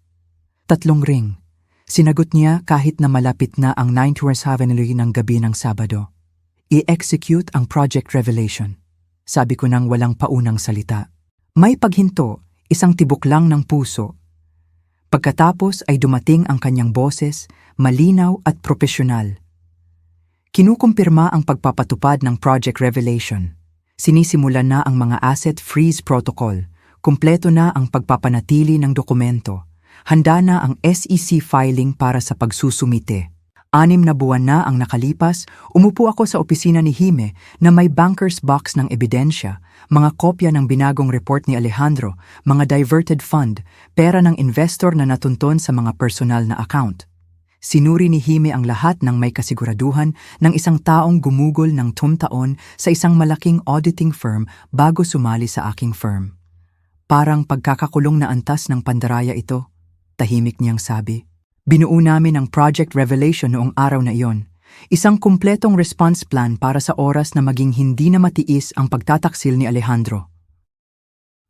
3 ring. Sinagot niya kahit na malapit na ang 9th West Avenue ng gabi ng Sabado. "I-execute ang Project Revelation," sabi ko nang walang paunang salita. May paghinto, isang tibok lang ng puso. Pagkatapos ay dumating ang kanyang boses, malinaw at propesyonal. Kinukumpirma ang pagpapatupad ng Project Revelation. Sinisimulan na ang mga asset freeze protocol, kumpleto na ang pagpapanatili ng dokumento, handa na ang SEC filing para sa pagsusumite. 6 na buwan na ang nakalipas, umupo ako sa opisina ni Hime na may banker's box ng ebidensya, mga kopya ng binagong report ni Alejandro, mga diverted fund, pera ng investor na natunton sa mga personal na account. Sinuri ni Hime ang lahat ng may kasiguraduhan ng isang taong gumugol ng taon sa isang malaking auditing firm bago sumali sa aking firm. Parang pagkakakulong na antas ng pandaraya ito, tahimik niyang sabi. Binuo namin ang Project Revelation noong araw na iyon. Isang kumpletong response plan para sa oras na maging hindi na matiis ang pagtataksil ni Alejandro.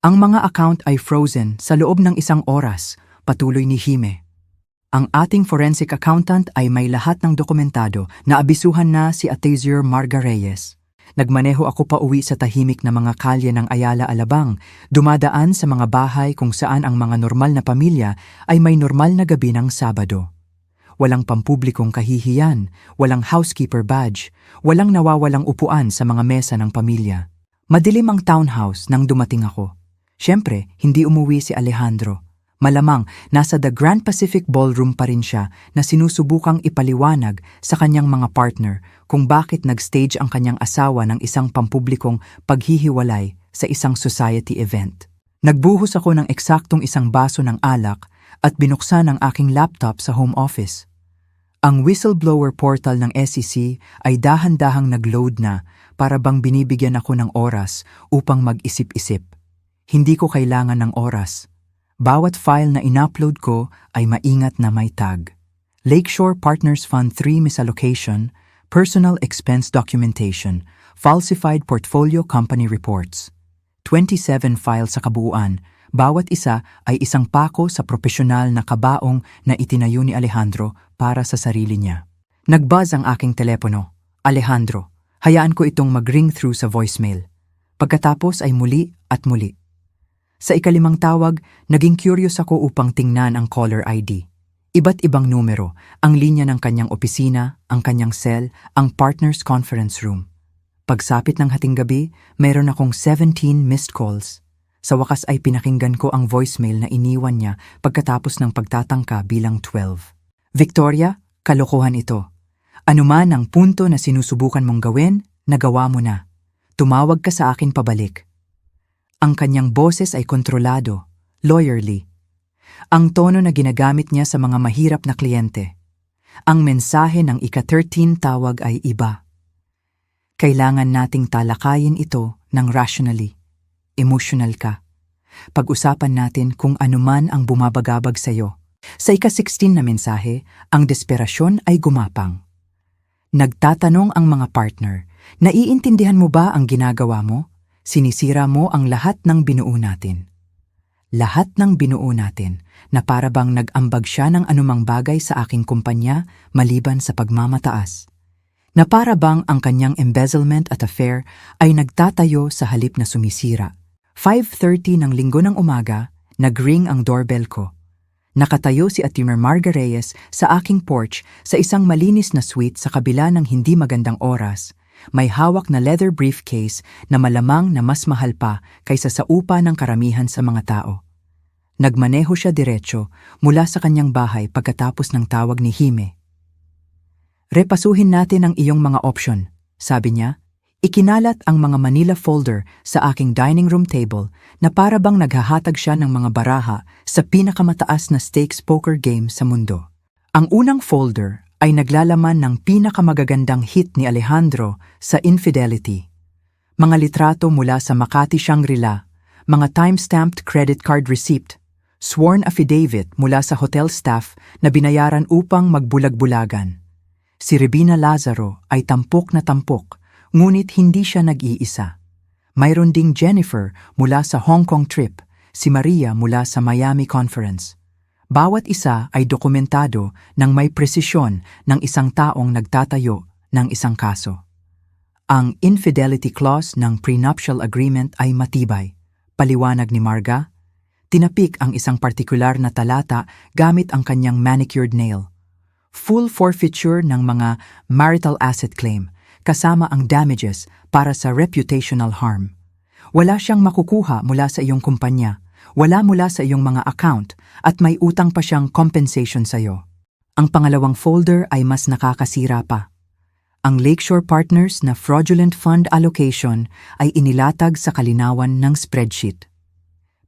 Ang mga account ay frozen sa loob ng isang oras, patuloy ni Hime. Ang ating forensic accountant ay may lahat ng dokumentado na abisuhan na si Atazier Marga Reyes. Nagmaneho ako pa uwi sa tahimik na mga kalye ng Ayala Alabang, dumadaan sa mga bahay kung saan ang mga normal na pamilya ay may normal na gabi ng Sabado. Walang pampublikong kahihiyan, walang housekeeper badge, walang nawawalang upuan sa mga mesa ng pamilya. Madilim ang townhouse nang dumating ako. Siyempre, hindi umuwi si Alejandro. Malamang nasa The Grand Pacific Ballroom pa rin siya na sinusubukang ipaliwanag sa kanyang mga partner kung bakit nag-stage ang kanyang asawa ng isang pampublikong paghihiwalay sa isang society event. Nagbuhos ako ng eksaktong isang baso ng alak at binuksan ang aking laptop sa home office. Ang whistleblower portal ng SEC ay dahan-dahang nag-load na para bang binibigyan ako ng oras upang mag-isip-isip. Hindi ko kailangan ng oras. Bawat file na in-upload ko ay maingat na may tag. Lakeshore Partners Fund 3 Misallocation, Personal Expense Documentation, Falsified Portfolio Company Reports. 27 files sa kabuuan. Bawat isa ay isang pako sa propesyonal na kabaong na itinayo ni Alejandro para sa sarili niya. Nagbuzz ang aking telepono. Alejandro, hayaan ko itong mag-ring through sa voicemail. Pagkatapos ay muli at muli. Sa ikalimang tawag, naging curious ako upang tingnan ang caller ID. Iba't ibang numero, ang linya ng kanyang opisina, ang kanyang cell, ang partner's conference room. Pagsapit ng hating gabi, mayroon akong 17 missed calls. Sa wakas ay pinakinggan ko ang voicemail na iniwan niya pagkatapos ng pagtatangka bilang 12. Victoria, kalokohan ito. Anuman ang punto na sinusubukan mong gawin, nagawa mo na. Tumawag ka sa akin pabalik. Ang kanyang boses ay kontrolado, lawyerly. Ang tono na ginagamit niya sa mga mahirap na kliyente. Ang mensahe ng ika-13 tawag ay iba. Kailangan nating talakayin ito ng rationally. Emotional ka. Pag-usapan natin kung anuman ang bumabagabag sa'yo. Sa ika-16 na mensahe, ang desperasyon ay gumapang. Nagtatanong ang mga partner, naiintindihan mo ba ang ginagawa mo? Sinisira mo ang lahat ng binuo natin. Lahat ng binuo natin na para bang nag-ambag siya ng anumang bagay sa aking kumpanya maliban sa pagmamataas. Na para bang ang kanyang embezzlement at affair ay nagtatayo sa halip na sumisira. 5:30 ng linggo ng umaga, nag-ring ang doorbell ko. Nakatayo si Atimer Marga Reyes sa aking porch sa isang malinis na suite sa kabila ng hindi magandang oras. May hawak na leather briefcase na malamang na mas mahal pa kaysa sa upa ng karamihan sa mga tao. Nagmaneho siya diretso mula sa kanyang bahay pagkatapos ng tawag ni Hime. Repasuhin natin ang iyong mga option, sabi niya. Ikinalat ang mga Manila folder sa aking dining room table na para bang naghahatag siya ng mga baraha sa pinakamataas na stakes poker game sa mundo. Ang unang folder ay naglalaman ng pinakamagagandang hit ni Alejandro sa infidelity. Mga litrato mula sa Makati Shangri-La, mga time-stamped credit card receipt, sworn affidavit mula sa hotel staff na binayaran upang magbulag-bulagan. Si Rebina Lazaro ay tampok na tampok, ngunit hindi siya nag-iisa. Mayroon ding Jennifer mula sa Hong Kong trip, si Maria mula sa Miami conference. Bawat isa ay dokumentado ng may presisyon ng isang taong nagtatayo ng isang kaso. Ang infidelity clause ng prenuptial agreement ay matibay. Paliwanag ni Marga, tinapik ang isang partikular na talata gamit ang kanyang manicured nail. Full forfeiture ng mga marital asset claim, kasama ang damages para sa reputational harm. Wala siyang makukuha mula sa iyong kumpanya, wala mula sa iyong mga account, at may utang pa siyang compensation sa iyo. Ang pangalawang folder ay mas nakakasira pa. Ang Lakeshore Partners na fraudulent fund allocation ay inilatag sa kalinawan ng spreadsheet.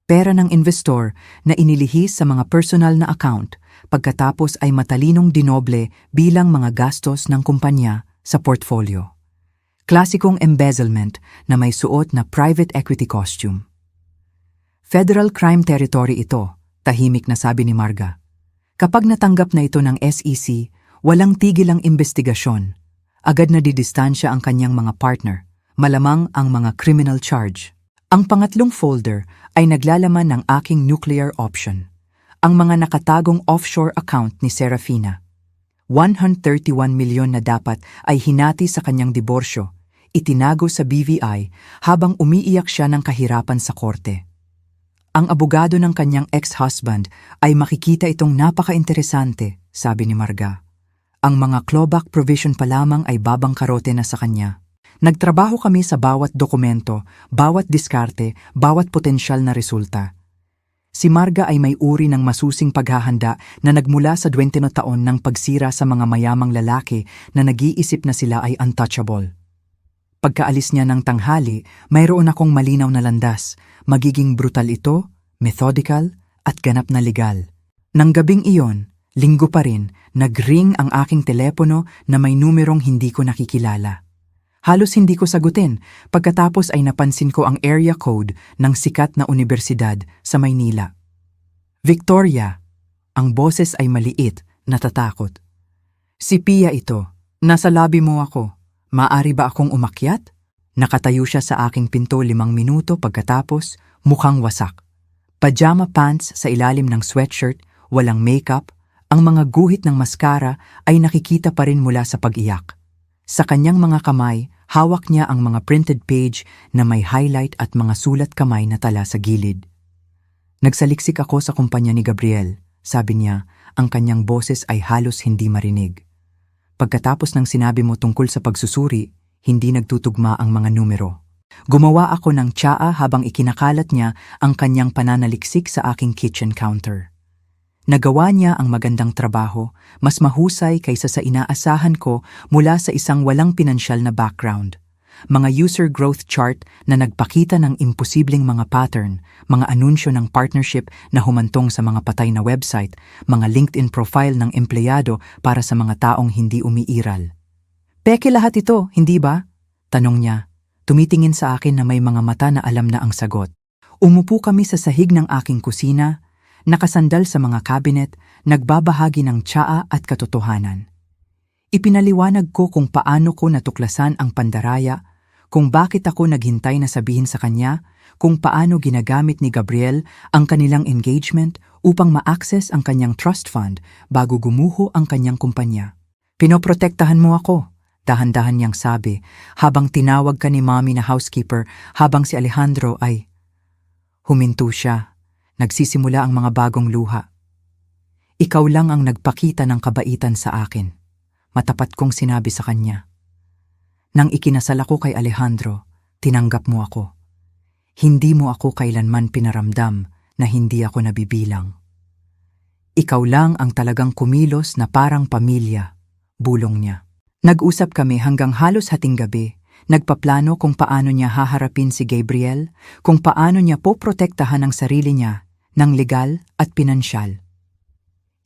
Pera ng investor na inilihis sa mga personal na account pagkatapos ay matalinong dinoble bilang mga gastos ng kumpanya sa portfolio. Klasikong embezzlement na may suot na private equity costume. Federal crime territory ito, tahimik na sabi ni Marga. Kapag natanggap na ito ng SEC, walang tigil ang investigasyon. Agad na didistansya ang kanyang mga partner, malamang ang mga criminal charge. Ang pangatlong folder ay naglalaman ng aking nuclear option. Ang mga nakatagong offshore account ni Serafina. 131 milyon na dapat ay hinati sa kanyang diborsyo, itinago sa BVI habang umiiyak siya ng kahirapan sa korte. Ang abogado ng kanyang ex-husband ay makikita itong napaka-interesante, sabi ni Marga. Ang mga clawback provision pa lamang ay babangkarote na sa kanya. Nagtrabaho kami sa bawat dokumento, bawat diskarte, bawat potensyal na resulta. Si Marga ay may uri ng masusing paghahanda na nagmula sa 20 na taon ng pagsira sa mga mayamang lalaki na nag-iisip na sila ay untouchable. Pagkaalis niya ng tanghali, mayroon akong malinaw na landas. Magiging brutal ito, methodical, at ganap na legal. Nang gabing iyon, linggo pa rin, nag-ring ang aking telepono na may numerong hindi ko nakikilala. Halos hindi ko sagutin, pagkatapos ay napansin ko ang area code ng sikat na universidad sa Maynila. Victoria, ang boses ay maliit, natatakot. Si Pia ito, nasa lobby mo ako. Maaari ba akong umakyat? Nakatayo siya sa aking pinto 5 minuto pagkatapos, mukhang wasak. Pajama pants sa ilalim ng sweatshirt, walang makeup, ang mga guhit ng maskara ay nakikita pa rin mula sa pag-iyak. Sa kanyang mga kamay, hawak niya ang mga printed page na may highlight at mga sulat kamay na tala sa gilid. Nagsaliksik ako sa kumpanya ni Gabriel, sabi niya, ang kanyang boses ay halos hindi marinig. Pagkatapos ng sinabi mo tungkol sa pagsusuri, hindi nagtutugma ang mga numero. Gumawa ako ng tsaa habang ikinakalat niya ang kanyang pananaliksik sa aking kitchen counter. Nagawa niya ang magandang trabaho, mas mahusay kaysa sa inaasahan ko mula sa isang walang pinansyal na background. Mga user growth chart na nagpakita ng imposibleng mga pattern, mga anunsyo ng partnership na humantong sa mga patay na website, mga LinkedIn profile ng empleyado para sa mga taong hindi umiiral. Peke lahat ito, hindi ba? Tanong niya, tumitingin sa akin na may mga mata na alam na ang sagot. Umupo kami sa sahig ng aking kusina, nakasandal sa mga cabinet, nagbabahagi ng tsaa at katotohanan. Ipinaliwanag ko kung paano ko natuklasan ang pandaraya, kung bakit ako naghintay na sabihin sa kanya, kung paano ginagamit ni Gabriel ang kanilang engagement upang ma-access ang kanyang trust fund bago gumuho ang kanyang kumpanya. Pinoprotektahan mo ako, dahan-dahan niyang sabi, habang tinawag ka ni Mommy na housekeeper habang si Alejandro ay... Huminto siya. Nagsisimula ang mga bagong luha. Ikaw lang ang nagpakita ng kabaitan sa akin. Matapat kong sinabi sa kanya. Nang ikinasal ako kay Alejandro, tinanggap mo ako. Hindi mo ako kailanman pinaramdam na hindi ako nabibilang. Ikaw lang ang talagang kumilos na parang pamilya, bulong niya. Nag-usap kami hanggang halos hating gabi. Nagpaplano kung paano niya haharapin si Gabriel, kung paano niya poprotektahan ang sarili niya ng legal at pinansyal.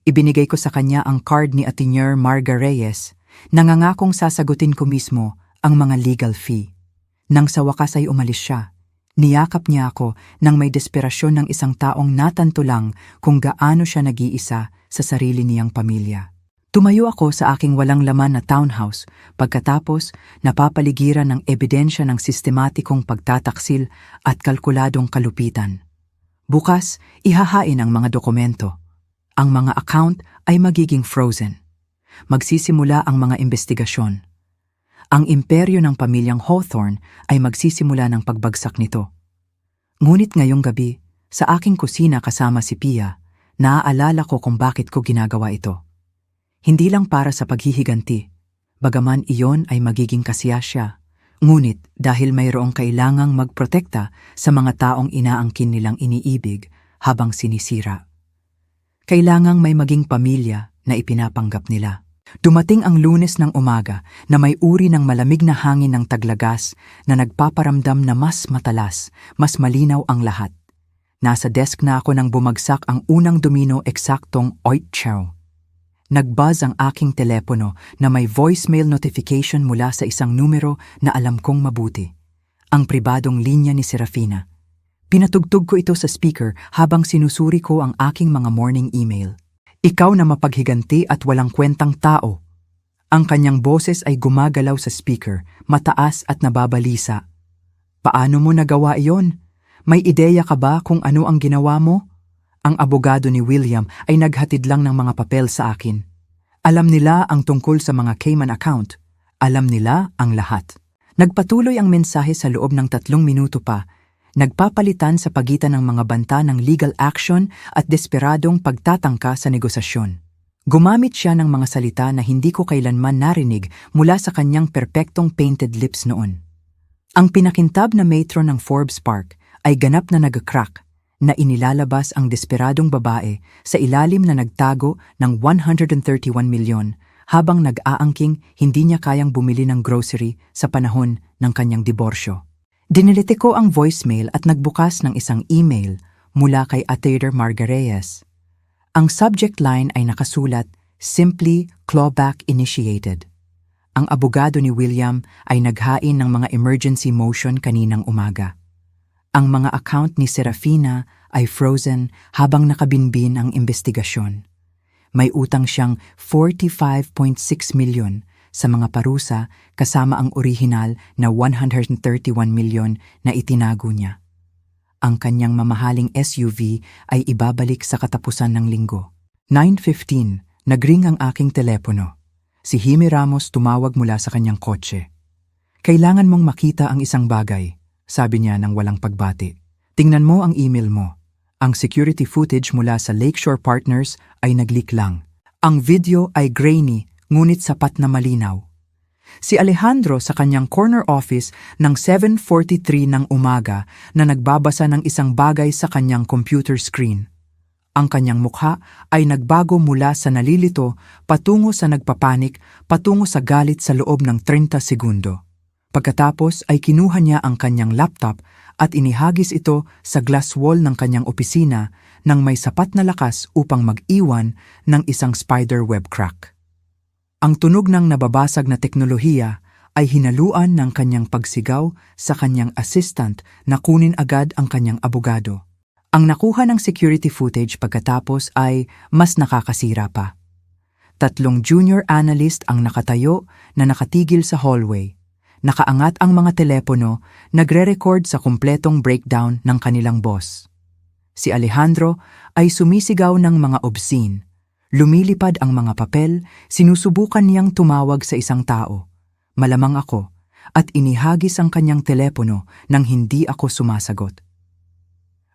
Ibinigay ko sa kanya ang card ni Attorney Marga Reyes, nangangakong sasagutin ko mismo ang mga legal fee. Nang sa wakas ay umalis siya, niyakap niya ako nang may desperasyon ng isang taong natanto lang kung gaano siya nag-iisa sa sarili niyang pamilya. Tumayo ako sa aking walang laman na townhouse pagkatapos napapaligiran ng ebidensya ng sistematikong pagtataksil at kalkuladong kalupitan. Bukas, ihahain ang mga dokumento. Ang mga account ay magiging frozen. Magsisimula ang mga investigasyon. Ang imperyo ng pamilyang Hawthorne ay magsisimula ng pagbagsak nito. Ngunit ngayong gabi, sa aking kusina kasama si Pia, naaalala ko kung bakit ko ginagawa ito. Hindi lang para sa paghihiganti, bagaman iyon ay magiging kasiyasya, ngunit dahil mayroong kailangang magprotekta sa mga taong inaangkin nilang iniibig habang sinisira. Kailangang may maging pamilya na ipinapanggap nila. Dumating ang Lunes ng umaga na may uri ng malamig na hangin ng taglagas na nagpaparamdam na mas matalas, mas malinaw ang lahat. Nasa desk na ako nang bumagsak ang unang domino eksaktong oitchow. Nagbuzz ang aking telepono na may voicemail notification mula sa isang numero na alam kong mabuti. Ang pribadong linya ni Serafina. Pinatugtog ko ito sa speaker habang sinusuri ko ang aking mga morning email. Ikaw na mapaghiganti at walang kwentang tao. Ang kanyang boses ay gumagalaw sa speaker, mataas at nababalisa. Paano mo nagawa iyon? May ideya ka ba kung ano ang ginawa mo? Ang abogado ni William ay naghatid lang ng mga papel sa akin. Alam nila ang tungkol sa mga Cayman account. Alam nila ang lahat. Nagpatuloy ang mensahe sa loob ng 3 minuto pa. Nagpapalitan sa pagitan ng mga banta ng legal action at desperadong pagtatangka sa negosasyon. Gumamit siya ng mga salita na hindi ko kailanman narinig mula sa kanyang perpektong painted lips noon. Ang pinakintab na matron ng Forbes Park ay ganap na nag-crack na inilalabas ang desperadong babae sa ilalim na nagtago ng 131 milyon habang nag-aangking hindi niya kayang bumili ng grocery sa panahon ng kanyang diborsyo. Dinilite ko ang voicemail at nagbukas ng isang email mula kay Attorney Margareyes. Ang subject line ay nakasulat, Simply Clawback Initiated. Ang abogado ni William ay naghain ng mga emergency motion kaninang umaga. Ang mga account ni Serafina ay frozen habang nakabinbin ang investigasyon. May utang siyang 45.6 milyon sa mga parusa kasama ang orihinal na 131 milyon na itinago niya. Ang kanyang mamahaling SUV ay ibabalik sa katapusan ng linggo. 9:15, nagring ang aking telepono. Si Jimmy Ramos tumawag mula sa kanyang kotse. Kailangan mong makita ang isang bagay, sabi niya nang walang pagbati. Tingnan mo ang email mo. Ang security footage mula sa Lakeshore Partners ay nag-leak lang. Ang video ay grainy, ngunit sapat na malinaw. Si Alejandro sa kanyang corner office ng 7:43 ng umaga na nagbabasa ng isang bagay sa kanyang computer screen. Ang kanyang mukha ay nagbago mula sa nalilito patungo sa nagpapanik patungo sa galit sa loob ng 30 segundo. Pagkatapos ay kinuha niya ang kanyang laptop at inihagis ito sa glass wall ng kanyang opisina nang may sapat na lakas upang mag-iwan ng isang spider web crack. Ang tunog ng nababasag na teknolohiya ay hinaluan ng kanyang pagsigaw sa kanyang assistant na kunin agad ang kanyang abogado. Ang nakuha ng security footage pagkatapos ay mas nakakasira pa. 3 junior analyst ang nakatayo na nakatigil sa hallway. Nakaangat ang mga telepono, nagre-record sa kumpletong breakdown ng kanilang boss. Si Alejandro ay sumisigaw ng mga obscene. Lumilipad ang mga papel, sinusubukan niyang tumawag sa isang tao. Malamang ako, at inihagis ang kanyang telepono nang hindi ako sumasagot.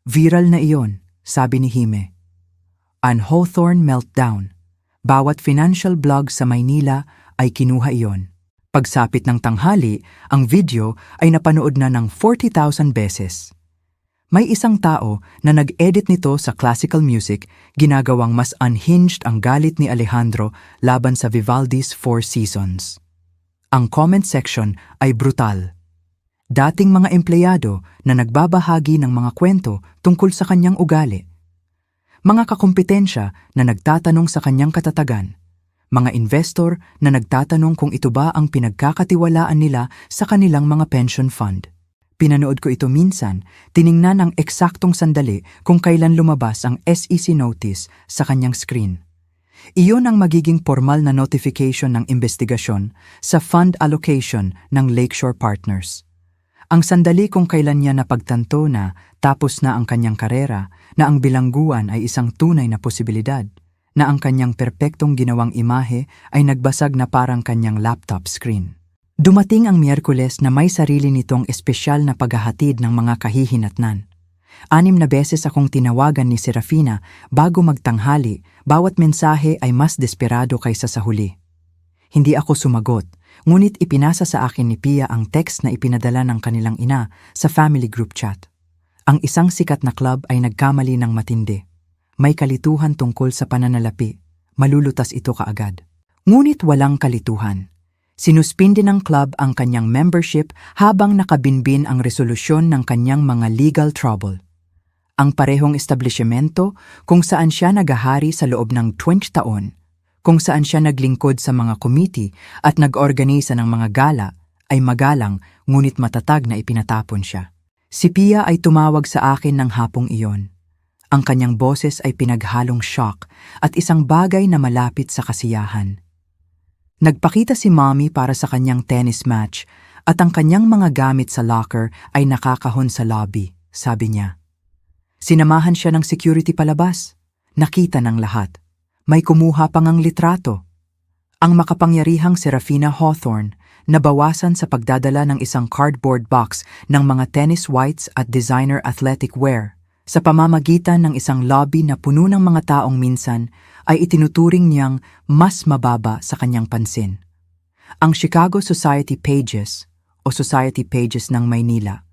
Viral na iyon, sabi ni Hime. An Hawthorne meltdown. Bawat financial blog sa Maynila ay kinuha iyon. Pagsapit ng tanghali, ang video ay napanood na ng 40,000 beses. May isang tao na nag-edit nito sa classical music, ginagawang mas unhinged ang galit ni Alejandro laban sa Vivaldi's Four Seasons. Ang comment section ay brutal. Dating mga empleyado na nagbabahagi ng mga kwento tungkol sa kanyang ugali. Mga kakumpetensya na nagtatanong sa kanyang katatagan. Mga investor na nagtatanong kung ito ba ang pinagkakatiwalaan nila sa kanilang mga pension fund. Pinanood ko ito minsan, tiningnan ang eksaktong sandali kung kailan lumabas ang SEC notice sa kanyang screen. Iyon ang magiging formal na notification ng investigasyon sa fund allocation ng Lakeshore Partners. Ang sandali kung kailan niya napagtanto na tapos na ang kanyang karera, na ang bilangguan ay isang tunay na posibilidad, na ang kanyang perpektong ginawang imahe ay nagbasag na parang kanyang laptop screen. Dumating ang Miyerkules na may sarili nitong espesyal na paghahatid ng mga kahihinatnan. 6 na beses akong tinawagan ni Serafina bago magtanghali, bawat mensahe ay mas desperado kaysa sa huli. Hindi ako sumagot, ngunit ipinasa sa akin ni Pia ang text na ipinadala ng kanilang ina sa family group chat. Ang isang sikat na club ay nagkamali ng matindi. May kalituhan tungkol sa pananalapi, malulutas ito kaagad. Ngunit walang kalituhan. Sinuspindi ng club ang kanyang membership habang nakabinbin ang resolusyon ng kanyang mga legal trouble. Ang parehong establishmento kung saan siya nagahari sa loob ng 20 taon, kung saan siya naglingkod sa mga committee at nag-organisa ng mga gala, ay magalang ngunit matatag na ipinatapon siya. Si Pia ay tumawag sa akin ng hapong iyon. Ang kanyang boses ay pinaghalong shock at isang bagay na malapit sa kasiyahan. Nagpakita si Mommy para sa kanyang tennis match at ang kanyang mga gamit sa locker ay nakakahon sa lobby, sabi niya. Sinamahan siya ng security palabas. Nakita ng lahat. May kumuha pang ang litrato. Ang makapangyarihang Serafina Hawthorne nabawasan sa pagdadala ng isang cardboard box ng mga tennis whites at designer athletic wear sa pamamagitan ng isang lobby na puno ng mga taong minsan ay itinuturing niyang mas mababa sa kanyang pansin. Ang Chicago Society Pages o Society Pages ng Maynila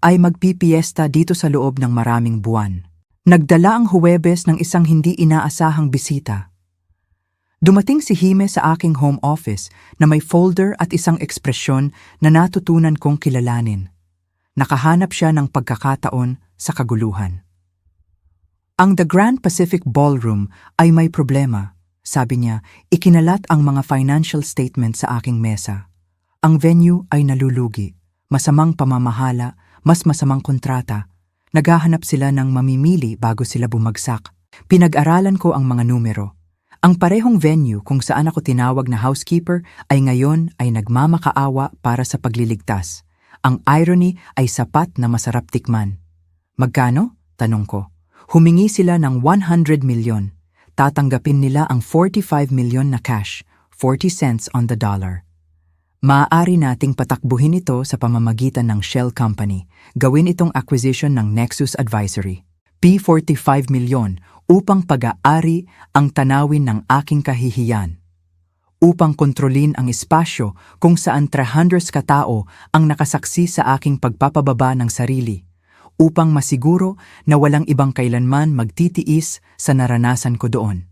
ay magpipiesta dito sa loob ng maraming buwan. Nagdala ang Huwebes ng isang hindi inaasahang bisita. Dumating si Hime sa aking home office na may folder at isang ekspresyon na natutunan kong kilalanin. Nakahanap siya ng pagkakataon sa kaguluhan. Ang The Grand Pacific Ballroom ay may problema, sabi niya, ikinalat ang mga financial statement sa aking mesa. Ang venue ay nalulugi, masamang pamamahala, mas masamang kontrata. Naghahanap sila ng mamimili bago sila bumagsak. Pinag-aralan ko ang mga numero. Ang parehong venue kung saan ako tinawag na housekeeper ay ngayon ay nagmamakaawa para sa pagliligtas. Ang irony ay sapat na masarap tikman. Magkano? Tanong ko. Humingi sila ng 100 milyon. Tatanggapin nila ang 45 milyon na cash, 40 cents on the dollar. Maaari nating patakbuhin ito sa pamamagitan ng Shell Company. Gawin itong acquisition ng Nexus Advisory. P45 milyon upang pag-aari ang tanawin ng aking kahihiyan. Upang kontrolin ang espasyo kung saan 300 katao ang nakasaksi sa aking pagpapababa ng sarili, upang masiguro na walang ibang kailanman magtitiis sa naranasan ko doon.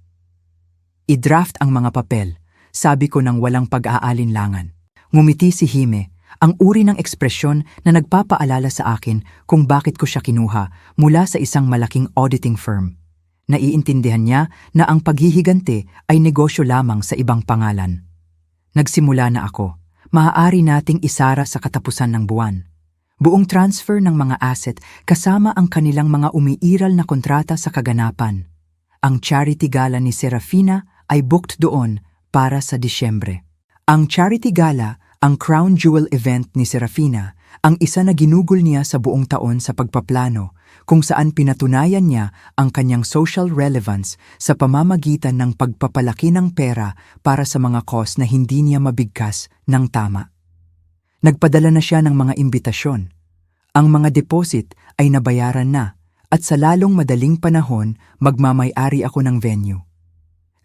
I-draft ang mga papel, sabi ko nang walang pag-aalinlangan. Ngumiti si Hime, ang uri ng ekspresyon na nagpapaalala sa akin kung bakit ko siya kinuha mula sa isang malaking auditing firm. Naiintindihan niya na ang paghihigante ay negosyo lamang sa ibang pangalan. Nagsimula na ako. Maaari nating isara sa katapusan ng buwan. Buong transfer ng mga asset kasama ang kanilang mga umiiral na kontrata sa kaganapan. Ang charity gala ni Serafina ay booked doon para sa Disyembre. Ang charity gala, ang crown jewel event ni Serafina, ang isa na ginugol niya sa buong taon sa pagpaplano, kung saan pinatunayan niya ang kanyang social relevance sa pamamagitan ng pagpapalaki ng pera para sa mga cause na hindi niya mabigkas ng tama. Nagpadala na siya ng mga imbitasyon. Ang mga deposit ay nabayaran na at sa lalong madaling panahon magmamay-ari ako ng venue.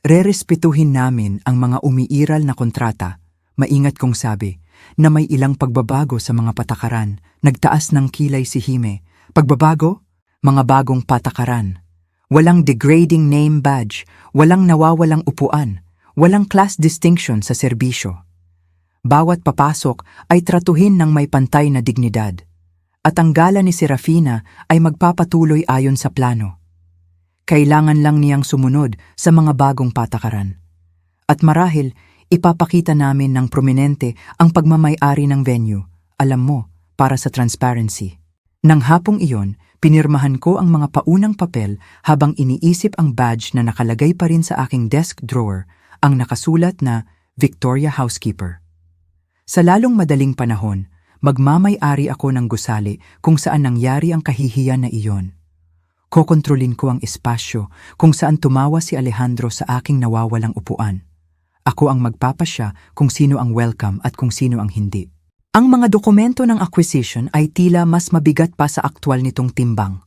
Rerespetuhin namin ang mga umiiral na kontrata, maingat kong sabi, na may ilang pagbabago sa mga patakaran. Nagtaas ng kilay si Hime. Pagbabago? Mga bagong patakaran. Walang degrading name badge, walang nawawalang upuan, walang class distinction sa serbisyo. Bawat papasok ay tratuhin ng may pantay na dignidad. At ang gala ni Serafina ay magpapatuloy ayon sa plano. Kailangan lang niyang sumunod sa mga bagong patakaran. At marahil, ipapakita namin ng prominente ang pagmamay-ari ng venue, alam mo, para sa transparency. Nang hapong iyon, pinirmahan ko ang mga paunang papel habang iniisip ang badge na nakalagay pa rin sa aking desk drawer, ang nakasulat na Victoria Housekeeper. Sa lalong madaling panahon, magmamay-ari ako ng gusali kung saan nangyari ang kahihiyan na iyon. Kokontrolin ko ang espasyo kung saan tumawa si Alejandro sa aking nawawalang upuan. Ako ang magpapasya kung sino ang welcome at kung sino ang hindi. Ang mga dokumento ng acquisition ay tila mas mabigat pa sa aktwal nitong timbang.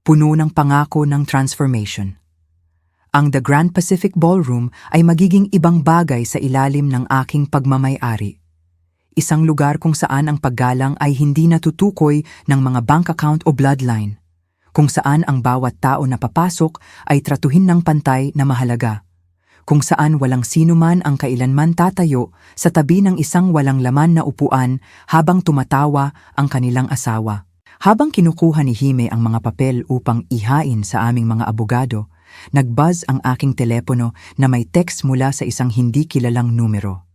Puno ng pangako ng transformation. Ang The Grand Pacific Ballroom ay magiging ibang bagay sa ilalim ng aking pagmamay-ari. Isang lugar kung saan ang paggalang ay hindi natutukoy ng mga bank account o bloodline. Kung saan ang bawat tao na papasok ay tratuhin ng pantay na mahalaga. Kung saan walang sino man ang kailanman tatayo sa tabi ng isang walang laman na upuan habang tumatawa ang kanilang asawa. Habang kinukuha ni Hime ang mga papel upang ihain sa aming mga abogado, nagbuzz ang aking telepono na may text mula sa isang hindi kilalang numero.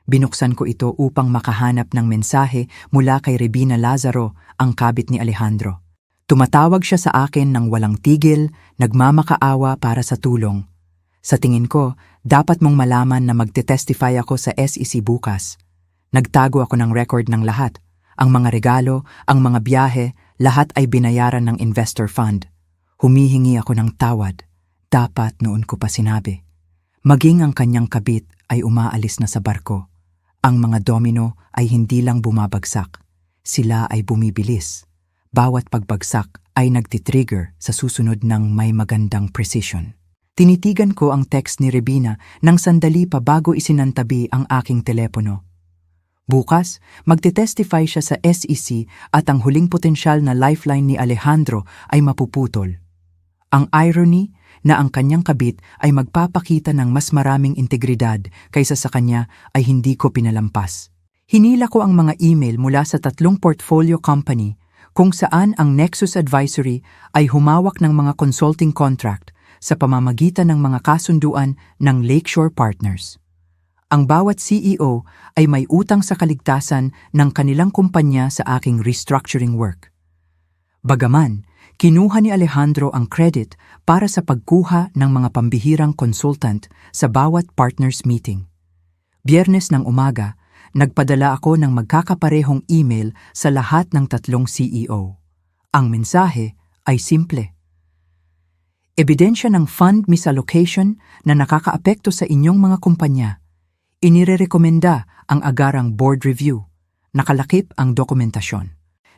Binuksan ko ito upang makahanap ng mensahe mula kay Rebina Lazaro, ang kabit ni Alejandro. Tumatawag siya sa akin ng walang tigil, nagmamakaawa para sa tulong. Sa tingin ko, dapat mong malaman na magte-testify ako sa SEC bukas. Nagtago ako ng record ng lahat. Ang mga regalo, ang mga biyahe, lahat ay binayaran ng investor fund. Humihingi ako ng tawad. Dapat noon ko pa sinabi. Maging ang kanyang kabit ay umaalis na sa barko. Ang mga domino ay hindi lang bumabagsak. Sila ay bumibilis. Bawat pagbagsak ay nagtitrigger sa susunod ng may magandang precision. Tinitigan ko ang text ni Rebina nang sandali pa bago isinantabi ang aking telepono. Bukas, magte-testify siya sa SEC at ang huling potensyal na lifeline ni Alejandro ay mapuputol. Ang irony na ang kanyang kabit ay magpapakita ng mas maraming integridad kaysa sa kanya ay hindi ko pinalampas. Hinila ko ang mga email mula sa 3 portfolio company kung saan ang Nexus Advisory ay humawak ng mga consulting contract sa pamamagitan ng mga kasunduan ng Lakeshore Partners. Ang bawat CEO ay may utang sa kaligtasan ng kanilang kumpanya sa aking restructuring work. Bagaman, kinuha ni Alejandro ang credit para sa pagkuha ng mga pambihirang consultant sa bawat partners meeting. Biyernes ng umaga, nagpadala ako ng magkakaparehong email sa lahat ng 3 CEO. Ang mensahe ay simple. Ebidensya ng fund misallocation na nakakaapekto sa inyong mga kumpanya. Inirerekomenda ang agarang board review. Nakalakip ang dokumentasyon.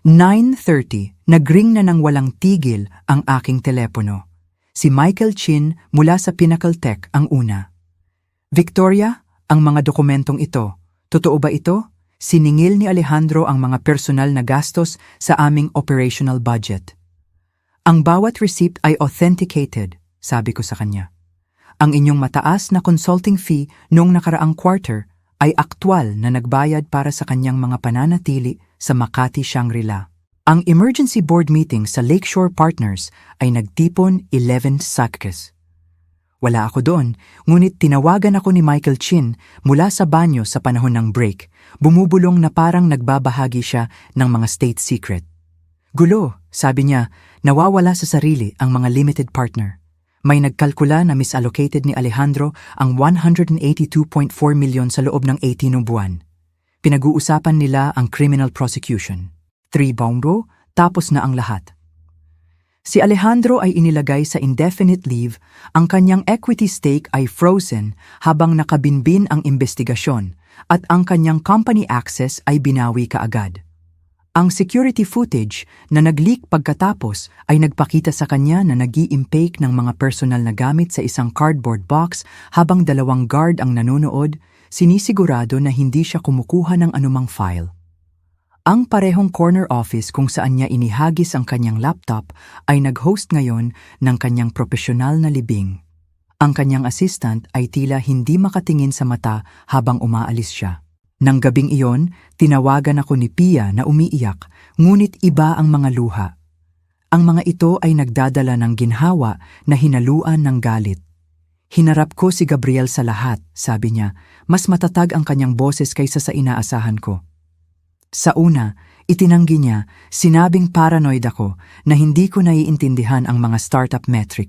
9:30, nagring na ng walang tigil ang aking telepono. Si Michael Chin mula sa Pinnacle Tech ang una. Victoria, ang mga dokumentong ito, totoo ba ito? Siningil ni Alejandro ang mga personal na gastos sa aming operational budget. Ang bawat receipt ay authenticated, sabi ko sa kanya. Ang inyong mataas na consulting fee noong nakaraang quarter ay aktwal na nagbayad para sa kanyang mga pananatili sa Makati, Shangri-La. Ang emergency board meeting sa Lakeshore Partners ay nagtipon 11 sakes. Wala ako doon, ngunit tinawagan ako ni Michael Chin mula sa banyo sa panahon ng break, bumubulong na parang nagbabahagi siya ng mga state secret. Gulo, sabi niya, nawawala sa sarili ang mga limited partner. May nagkalkula na misallocated ni Alejandro ang 182.4 million sa loob ng 18 buwan. Pinag-uusapan nila ang criminal prosecution. 3 bongro, tapos na ang lahat. Si Alejandro ay inilagay sa indefinite leave, ang kanyang equity stake ay frozen habang nakabinbin ang investigasyon at ang kanyang company access ay binawi kaagad. Ang security footage na nag-leak pagkatapos ay nagpakita sa kanya na nag-i-impake ng mga personal na gamit sa isang cardboard box habang 2 guard ang nanonood, sinisigurado na hindi siya kumukuha ng anumang file. Ang parehong corner office kung saan niya inihagis ang kanyang laptop ay nag-host ngayon ng kanyang profesional na libing. Ang kanyang assistant ay tila hindi makatingin sa mata habang umaalis siya. Nang gabing iyon, tinawagan ako ni Pia na umiiyak, ngunit iba ang mga luha. Ang mga ito ay nagdadala ng ginhawa na hinaluan ng galit. Hinarap ko si Gabriel sa lahat, sabi niya, mas matatag ang kanyang boses kaysa sa inaasahan ko. Sa una, itinanggi niya, sinabing paranoid ako na hindi ko naiintindihan ang mga startup metric.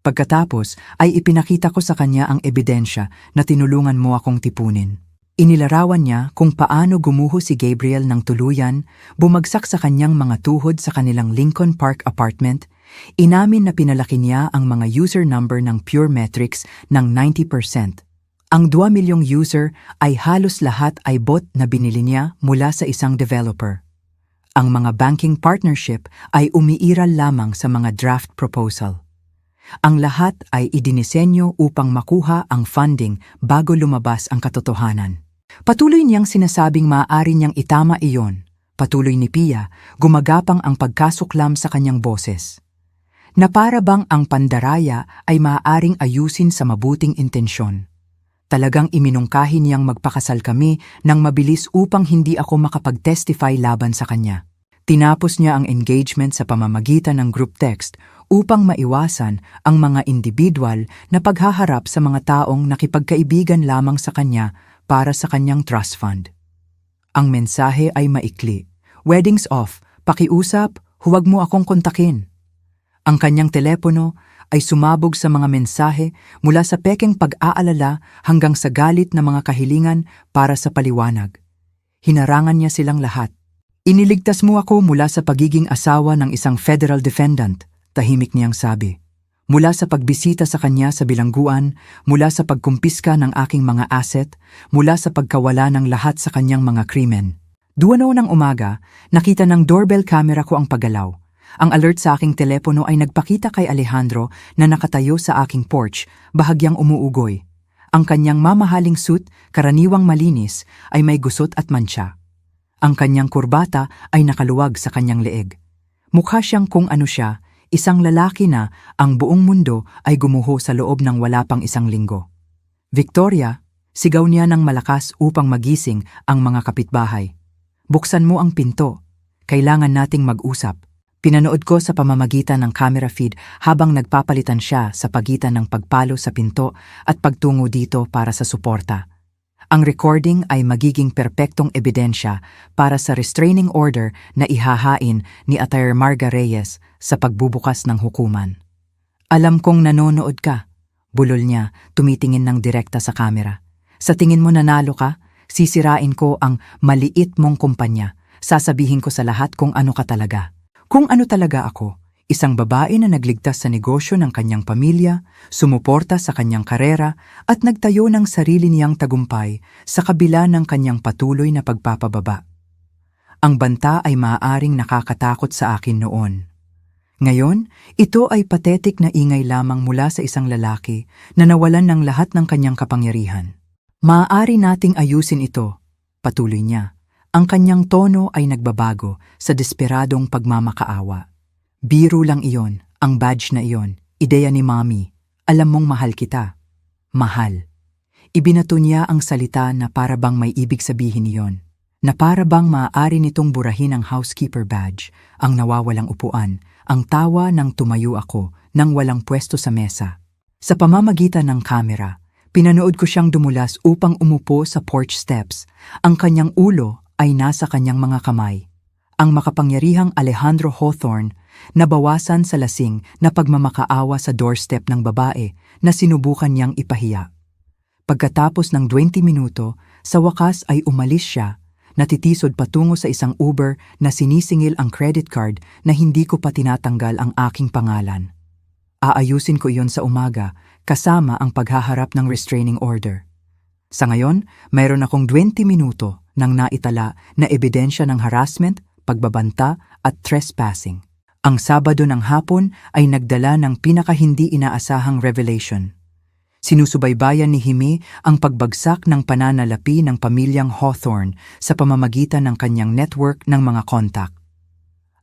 Pagkatapos ay ipinakita ko sa kanya ang ebidensya na tinulungan mo akong tipunin. Inilarawan niya kung paano gumuho si Gabriel ng tuluyan, bumagsak sa kanyang mga tuhod sa kanilang Lincoln Park apartment, inamin na pinalaki niya ang mga user number ng Pure Metrics ng 90%. Ang 2 milyong user ay halos lahat ay bot na binili niya mula sa isang developer. Ang mga banking partnership ay umiiral lamang sa mga draft proposal. Ang lahat ay idinisenyo upang makuha ang funding bago lumabas ang katotohanan. Patuloy niyang sinasabing maaari niyang itama iyon. Patuloy ni Pia, gumagapang ang pagkasuklam sa kanyang boses. Na para bang ang pandaraya ay maaaring ayusin sa mabuting intensyon. Talagang iminungkahi niyang magpakasal kami nang mabilis upang hindi ako makapag-testify laban sa kanya. Tinapos niya ang engagement sa pamamagitan ng group text upang maiwasan ang mga individual na paghaharap sa mga taong nakipagkaibigan lamang sa kanya para sa kanyang trust fund. Ang mensahe ay maikli. Weddings off, pakiusap, huwag mo akong kontakin. Ang kanyang telepono ay sumabog sa mga mensahe mula sa pekeng pag-aalala hanggang sa galit na mga kahilingan para sa paliwanag. Hinarangan niya silang lahat. Iniligtas mo ako mula sa pagiging asawa ng isang federal defendant, tahimik niyang sabi. Mula sa pagbisita sa kanya sa bilangguan, mula sa pagkumpiska ng aking mga asset, mula sa pagkawala ng lahat sa kanyang mga krimen. 2:00 ng umaga, nakita ng doorbell camera ko ang paggalaw. Ang alert sa aking telepono ay nagpakita kay Alejandro na nakatayo sa aking porch, bahagyang umuugoy. Ang kanyang mamahaling suit, karaniwang malinis, ay may gusot at mantsa. Ang kanyang kurbata ay nakaluwag sa kanyang leeg. Mukha siyang kung ano siya, isang lalaki na ang buong mundo ay gumuho sa loob ng wala pang isang linggo. Victoria, sigaw niya ng malakas upang magising ang mga kapitbahay. Buksan mo ang pinto. Kailangan nating mag-usap. Pinanood ko sa pamamagitan ng camera feed habang nagpapalitan siya sa pagitan ng pagpalo sa pinto at pagtungo dito para sa suporta. Ang recording ay magiging perpektong ebidensya para sa restraining order na ihahain ni Atty. Marga Reyes sa pagbubukas ng hukuman. Alam kong nanonood ka, bulol niya, tumitingin ng direkta sa kamera. Sa tingin mo nanalo ka, sisirain ko ang maliit mong kumpanya. Sasabihin ko sa lahat kung ano ka talaga. Kung ano talaga ako. Isang babae na nagligtas sa negosyo ng kanyang pamilya, sumuporta sa kanyang karera at nagtayo ng sarili niyang tagumpay sa kabila ng kanyang patuloy na pagpapababa. Ang banta ay maaaring nakakatakot sa akin noon. Ngayon, ito ay pathetic na ingay lamang mula sa isang lalaki na nawalan ng lahat ng kanyang kapangyarihan. Maaari nating ayusin ito, patuloy niya. Ang kanyang tono ay nagbabago sa desperadong pagmamakaawa. Biro lang iyon, ang badge na iyon, ideya ni Mommy. Alam mong mahal kita. Mahal. Ibinato niya ang salita na para bang may ibig sabihin iyon. Na para bang maaari nitong burahin ang housekeeper badge, ang nawawalang upuan, ang tawa ng tumayo ako nang walang pwesto sa mesa. Sa pamamagitan ng kamera, pinanood ko siyang dumulas upang umupo sa porch steps. Ang kanyang ulo ay nasa kanyang mga kamay. Ang makapangyarihang Alejandro Hawthorne nabawasan sa lasing na pagmamakaawa sa doorstep ng babae na sinubukan niyang ipahiya. Pagkatapos ng 20 minuto, sa wakas ay umalis siya, natitisod patungo sa isang Uber na sinisingil ang credit card na hindi ko pa tinatanggal ang aking pangalan. Aayusin ko iyon sa umaga kasama ang paghaharap ng restraining order. Sa ngayon, mayroon akong 20 minuto ng naitala na ebidensya ng harassment, pagbabanta at trespassing. Ang Sabado ng hapon ay nagdala ng pinakahindi inaasahang revelation. Sinusubaybayan ni Hime ang pagbagsak ng pananalapi ng pamilyang Hawthorne sa pamamagitan ng kanyang network ng mga kontak.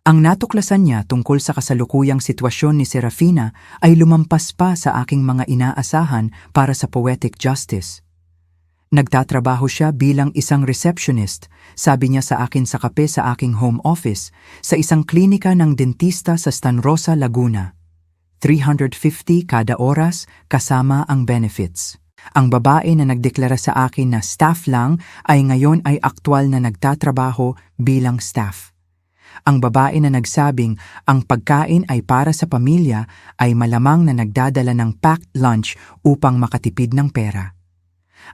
Ang natuklasan niya tungkol sa kasalukuyang sitwasyon ni Serafina ay lumampas pa sa aking mga inaasahan para sa poetic justice. Nagtatrabaho siya bilang isang receptionist, sabi niya sa akin sa kape sa aking home office, sa isang klinika ng dentista sa Stan Rosa, Laguna. 350 kada oras kasama ang benefits. Ang babae na nagdeklara sa akin na staff lang ay ngayon ay aktwal na nagtatrabaho bilang staff. Ang babae na nagsabing ang pagkain ay para sa pamilya ay malamang na nagdadala ng packed lunch upang makatipid ng pera.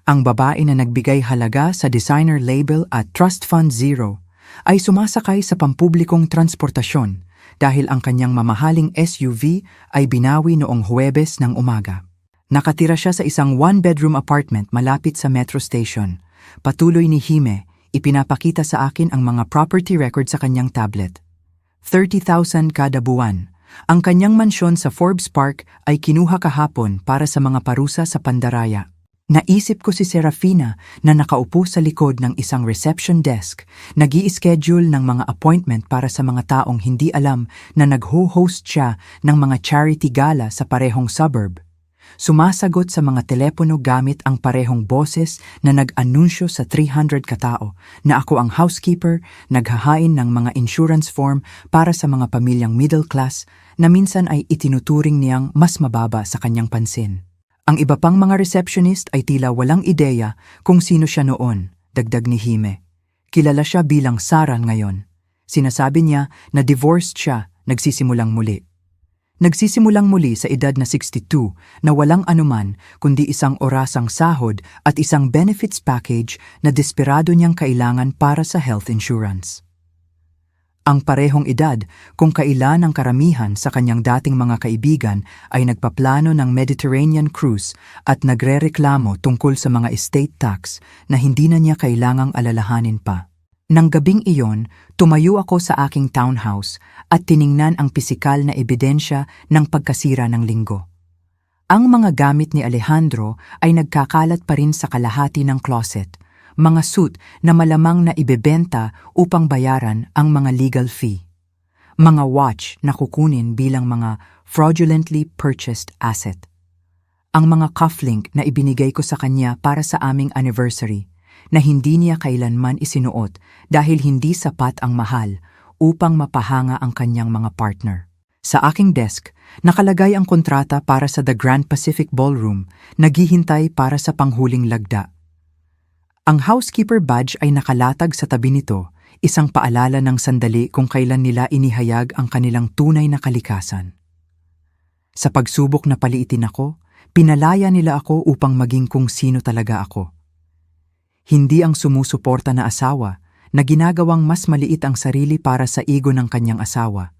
Ang babae na nagbigay halaga sa designer label at Trust Fund Zero ay sumasakay sa pampublikong transportasyon dahil ang kanyang mamahaling SUV ay binawi noong Huwebes ng umaga. Nakatira siya sa isang one-bedroom apartment malapit sa metro station. Patuloy ni Hime, ipinapakita sa akin ang mga property record sa kanyang tablet. 30,000 kada buwan. Ang kanyang mansyon sa Forbes Park ay kinuha kahapon para sa mga parusa sa pandaraya. Naisip ko si Serafina na nakaupo sa likod ng isang reception desk, nag-i-schedule ng mga appointment para sa mga taong hindi alam na nag-ho-host siya ng mga charity gala sa parehong suburb. Sumasagot sa mga telepono gamit ang parehong boses na nag-anunsyo sa 300 katao na ako ang housekeeper, naghahain ng mga insurance form para sa mga pamilyang middle class na minsan ay itinuturing niyang mas mababa sa kanyang pansin. Ang iba pang mga receptionist ay tila walang ideya kung sino siya noon, dagdag ni Hime. Kilala siya bilang Sarah ngayon. Sinasabi niya na divorced siya, nagsisimulang muli. Nagsimulang muli sa edad na 62 na walang anuman kundi isang orasang sahod at isang benefits package na desperado niyang kailangan para sa health insurance. Ang parehong edad kung kailan ang karamihan sa kanyang dating mga kaibigan ay nagpaplano ng Mediterranean cruise at nagrereklamo tungkol sa mga estate tax na hindi na niya kailangang alalahanin pa. Nang gabing iyon, tumayo ako sa aking townhouse at tiningnan ang pisikal na ebidensya ng pagkasira ng linggo. Ang mga gamit ni Alejandro ay nagkakalat pa rin sa kalahati ng closet, mga suit na malamang na ibebenta upang bayaran ang mga legal fee. Mga watch na kukunin bilang mga fraudulently purchased asset. Ang mga cufflink na ibinigay ko sa kanya para sa aming anniversary, na hindi niya kailanman isinuot dahil hindi sapat ang mahal upang mapahanga ang kanyang mga partner. Sa aking desk, nakalagay ang kontrata para sa The Grand Pacific Ballroom, naghihintay para sa panghuling lagda. Ang housekeeper badge ay nakalatag sa tabi nito, isang paalala ng sandali kung kailan nila inihayag ang kanilang tunay na kalikasan. Sa pagsubok na paliitin ako, pinalaya nila ako upang maging kung sino talaga ako. Hindi ang sumusuporta na asawa na ginagawang mas maliit ang sarili para sa ego ng kanyang asawa,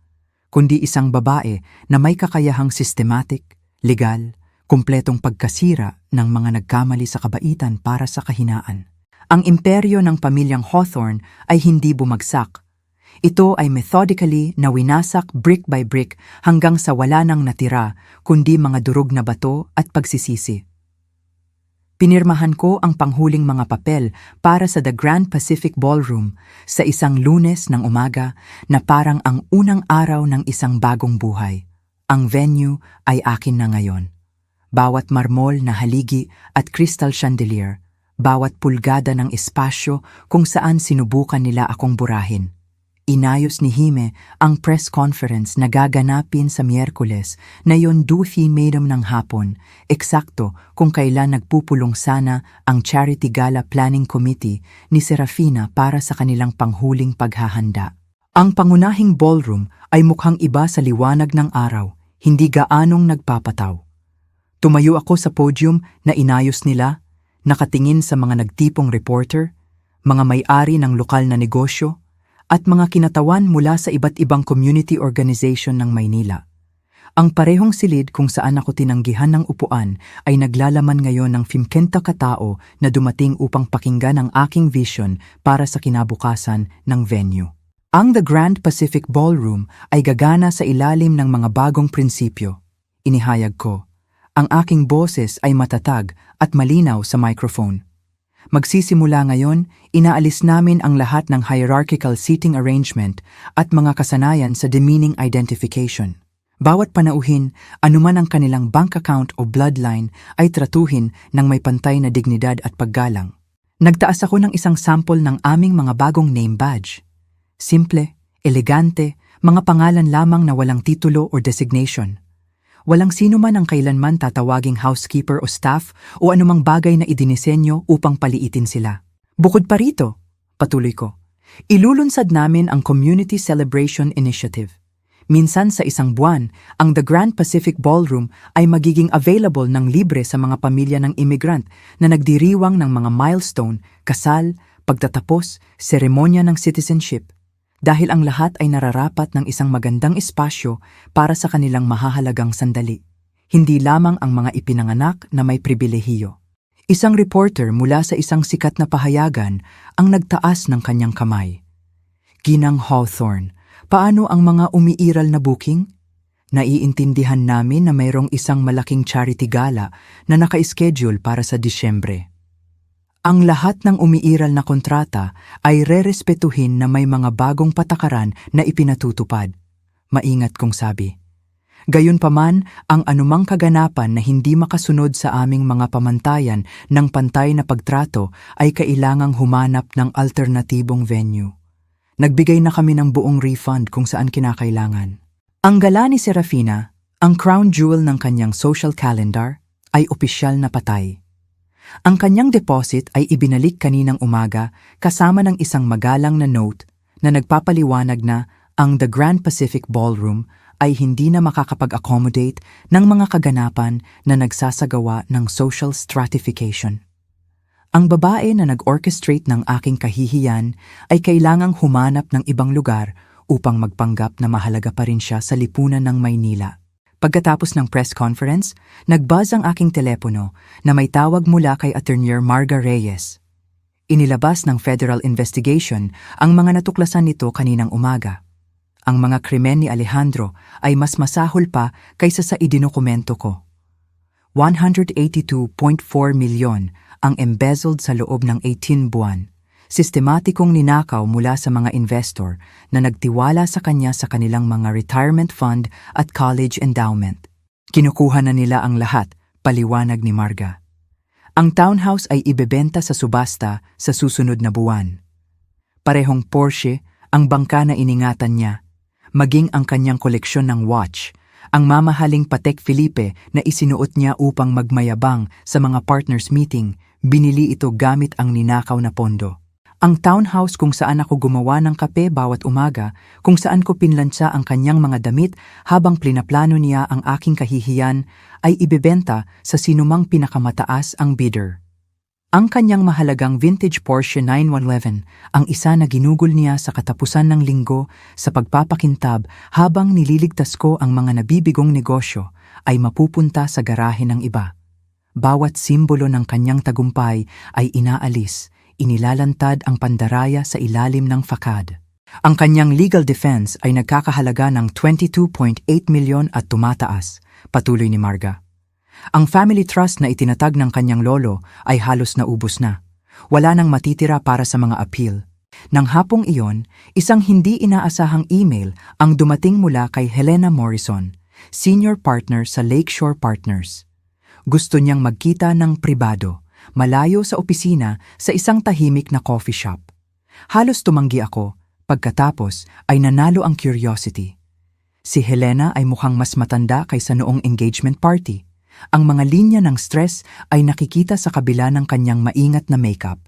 kundi isang babae na may kakayahang systematic, legal, kumpletong pagkasira ng mga nagkamali sa kabaitan para sa kahinaan. Ang imperyo ng pamilyang Hawthorne ay hindi bumagsak. Ito ay methodically na winasak brick by brick hanggang sa wala nang natira kundi mga durog na bato at pagsisisi. Pinirmahan ko ang panghuling mga papel para sa The Grand Pacific Ballroom sa isang Lunes ng umaga na parang ang unang araw ng isang bagong buhay. Ang venue ay akin na ngayon. Bawat marmol na haligi at crystal chandelier, bawat pulgada ng espasyo kung saan sinubukan nila akong burahin. Inayos ni Hime ang press conference na gaganapin sa Miyerkules na yon 12 ng hapon, eksakto kung kailan nagpupulong sana ang Charity Gala Planning Committee ni Serafina para sa kanilang panghuling paghahanda. Ang pangunahing ballroom ay mukhang iba sa liwanag ng araw, hindi gaanong nagpapataw. Tumayo ako sa podium na inayos nila, nakatingin sa mga nagtipong reporter, mga may-ari ng lokal na negosyo, at mga kinatawan mula sa iba't ibang community organization ng Maynila. Ang parehong silid kung saan ako tinanggihan ng upuan ay naglalaman ngayon ng 50 katao na dumating upang pakinggan ang aking vision para sa kinabukasan ng venue. Ang The Grand Pacific Ballroom ay gagana sa ilalim ng mga bagong prinsipyo. Inihayag ko, ang aking boses ay matatag at malinaw sa microphone. Magsisimula ngayon, inaalis namin ang lahat ng hierarchical seating arrangement at mga kasanayan sa demeaning identification. Bawat panauhin, anuman ang kanilang bank account o bloodline ay tratuhin ng may pantay na dignidad at paggalang. Nagtaas ako ng isang sample ng aming mga bagong name badge. Simple, elegante, mga pangalan lamang na walang titulo o designation. Walang sino man ang kailanman tatawaging housekeeper o staff o anumang bagay na idinisenyo upang paliitin sila. Bukod pa rito, patuloy ko, ilulunsad namin ang Community Celebration Initiative. Minsan sa isang buwan, ang The Grand Pacific Ballroom ay magiging available ng libre sa mga pamilya ng immigrant na nagdiriwang ng mga milestone, kasal, pagtatapos, seremonya ng citizenship. Dahil ang lahat ay nararapat ng isang magandang espasyo para sa kanilang mahahalagang sandali. Hindi lamang ang mga ipinanganak na may pribilehiyo. Isang reporter mula sa isang sikat na pahayagan ang nagtaas ng kanyang kamay. Ginang Hawthorne, paano ang mga umiiral na booking? Naiintindihan namin na mayroong isang malaking charity gala na naka-schedule para sa Disyembre. Ang lahat ng umiiral na kontrata ay rerespetuhin na may mga bagong patakaran na ipinatutupad. Maingat kong sabi. Gayunpaman, ang anumang kaganapan na hindi makasunod sa aming mga pamantayan ng pantay na pagtrato ay kailangang humanap ng alternatibong venue. Nagbigay na kami ng buong refund kung saan kinakailangan. Ang gala ni Serafina, ang crown jewel ng kanyang social calendar, ay opisyal na patay. Ang kanyang deposit ay ibinalik kaninang umaga kasama ng isang magalang na note na nagpapaliwanag na ang The Grand Pacific Ballroom ay hindi na makakapag-accommodate ng mga kaganapan na nagsasagawa ng social stratification. Ang babae na nag-orchestrate ng aking kahihiyan ay kailangang humanap ng ibang lugar upang magpanggap na mahalaga pa rin siya sa lipunan ng Maynila. Pagkatapos ng press conference, nag-buzz ang aking telepono na may tawag mula kay Attorney Marga Reyes. Inilabas ng federal investigation ang mga natuklasan nito kaninang umaga. Ang mga krimen ni Alejandro ay mas masahol pa kaysa sa idinokumento ko. 182.4 milyon ang embezzled sa loob ng 18 buwan. Sistematikong ninakaw mula sa mga investor na nagtiwala sa kanya sa kanilang mga retirement fund at college endowment. Kinukuha na nila ang lahat, paliwanag ni Marga. Ang townhouse ay ibebenta sa subasta sa susunod na buwan. Parehong Porsche ang bangka na iningatan niya, maging ang kanyang koleksyon ng watch, ang mamahaling Patek Philippe na isinuot niya upang magmayabang sa mga partners meeting, binili ito gamit ang ninakaw na pondo. Ang townhouse kung saan ako gumawa ng kape bawat umaga, kung saan ko pinlansya ang kanyang mga damit habang plinaplano niya ang aking kahihiyan, ay ibebenta sa sinumang pinakamataas ang bidder. Ang kanyang mahalagang vintage Porsche 911, ang isa na ginugol niya sa katapusan ng linggo sa pagpapakintab habang nililigtas ko ang mga nabibigong negosyo, ay mapupunta sa garahe ng iba. Bawat simbolo ng kanyang tagumpay ay inaalis, inilalantad ang pandaraya sa ilalim ng fakad. Ang kanyang legal defense ay nagkakahalaga ng 22.8 milyon at tumataas, patuloy ni Marga. Ang family trust na itinatag ng kanyang lolo ay halos naubos na. Wala nang matitira para sa mga appeal. Nang hapong iyon, isang hindi inaasahang email ang dumating mula kay Helena Morrison, senior partner sa Lakeshore Partners. Gusto niyang magkita ng pribado, malayo sa opisina sa isang tahimik na coffee shop. Halos tumanggi ako, pagkatapos ay nanalo ang curiosity. Si Helena ay mukhang mas matanda kaysa noong engagement party. Ang mga linya ng stress ay nakikita sa kabila ng kanyang maingat na makeup.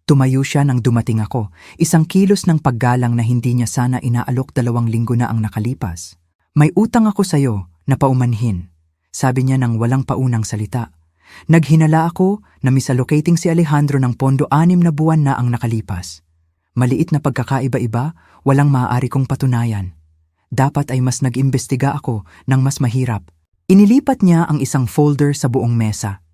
Tumayo siya nang dumating ako, 1 kilos ng paggalang na hindi niya sana inaalok 2 linggo na ang nakalipas. May utang ako sa'yo na paumanhin, sabi niya nang walang paunang salita. Naghinala ako na misalocating si Alejandro ng pondo 6 na buwan na ang nakalipas. Maliit na pagkakaiba-iba, walang maaari kong patunayan. Dapat ay mas nag-imbestiga ako ng mas mahirap. Inilipat niya ang isang folder sa buong mesa.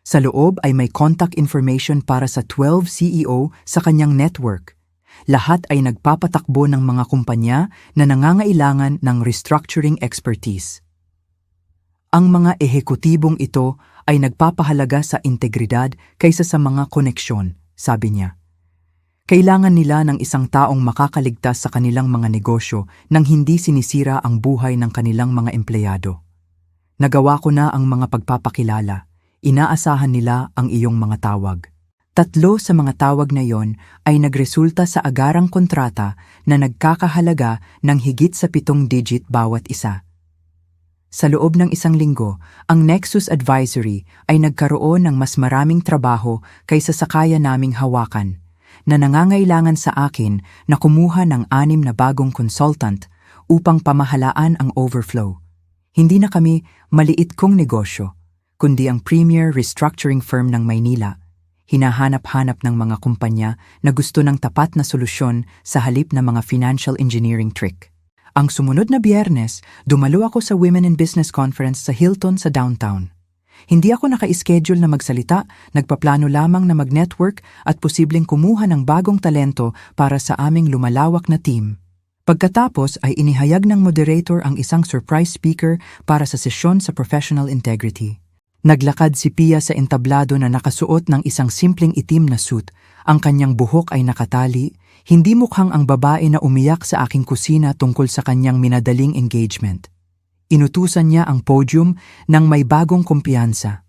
Sa loob ay may contact information para sa 12 CEO sa kanyang network. Lahat ay nagpapatakbo ng mga kumpanya na nangangailangan ng restructuring expertise. Ang mga ehekutibong ito ay nagpapahalaga sa integridad kaysa sa mga koneksyon, sabi niya. Kailangan nila ng isang taong makakaligtas sa kanilang mga negosyo nang hindi sinisira ang buhay ng kanilang mga empleyado. Nagawa ko na ang mga pagpapakilala. Inaasahan nila ang iyong mga tawag. 3 sa mga tawag na yon ay nagresulta sa agarang kontrata na nagkakahalaga ng higit sa 7 digit bawat isa. Sa loob ng 1 linggo, ang Nexus Advisory ay nagkaroon ng mas maraming trabaho kaysa sa kaya naming hawakan, na nangangailangan sa akin na kumuha ng 6 na bagong consultant upang pamahalaan ang overflow. Hindi na kami maliit kong negosyo, kundi ang premier restructuring firm ng Maynila. Hinahanap-hanap ng mga kumpanya na gusto ng tapat na solusyon sa halip na mga financial engineering trick. Ang sumunod na Biyernes, dumalo ako sa Women in Business Conference sa Hilton sa downtown. Hindi ako naka-schedule na magsalita, nagpaplano lamang na mag-network at posibleng kumuha ng bagong talento para sa aming lumalawak na team. Pagkatapos ay inihayag ng moderator ang isang surprise speaker para sa sesyon sa professional integrity. Naglakad si Pia sa entablado na nakasuot ng isang simpleng itim na suit. Ang kanyang buhok ay nakatali, hindi mukhang ang babae na umiyak sa aking kusina tungkol sa kanyang minadaling engagement. Inutusan niya ang podium ng may bagong kumpiyansa.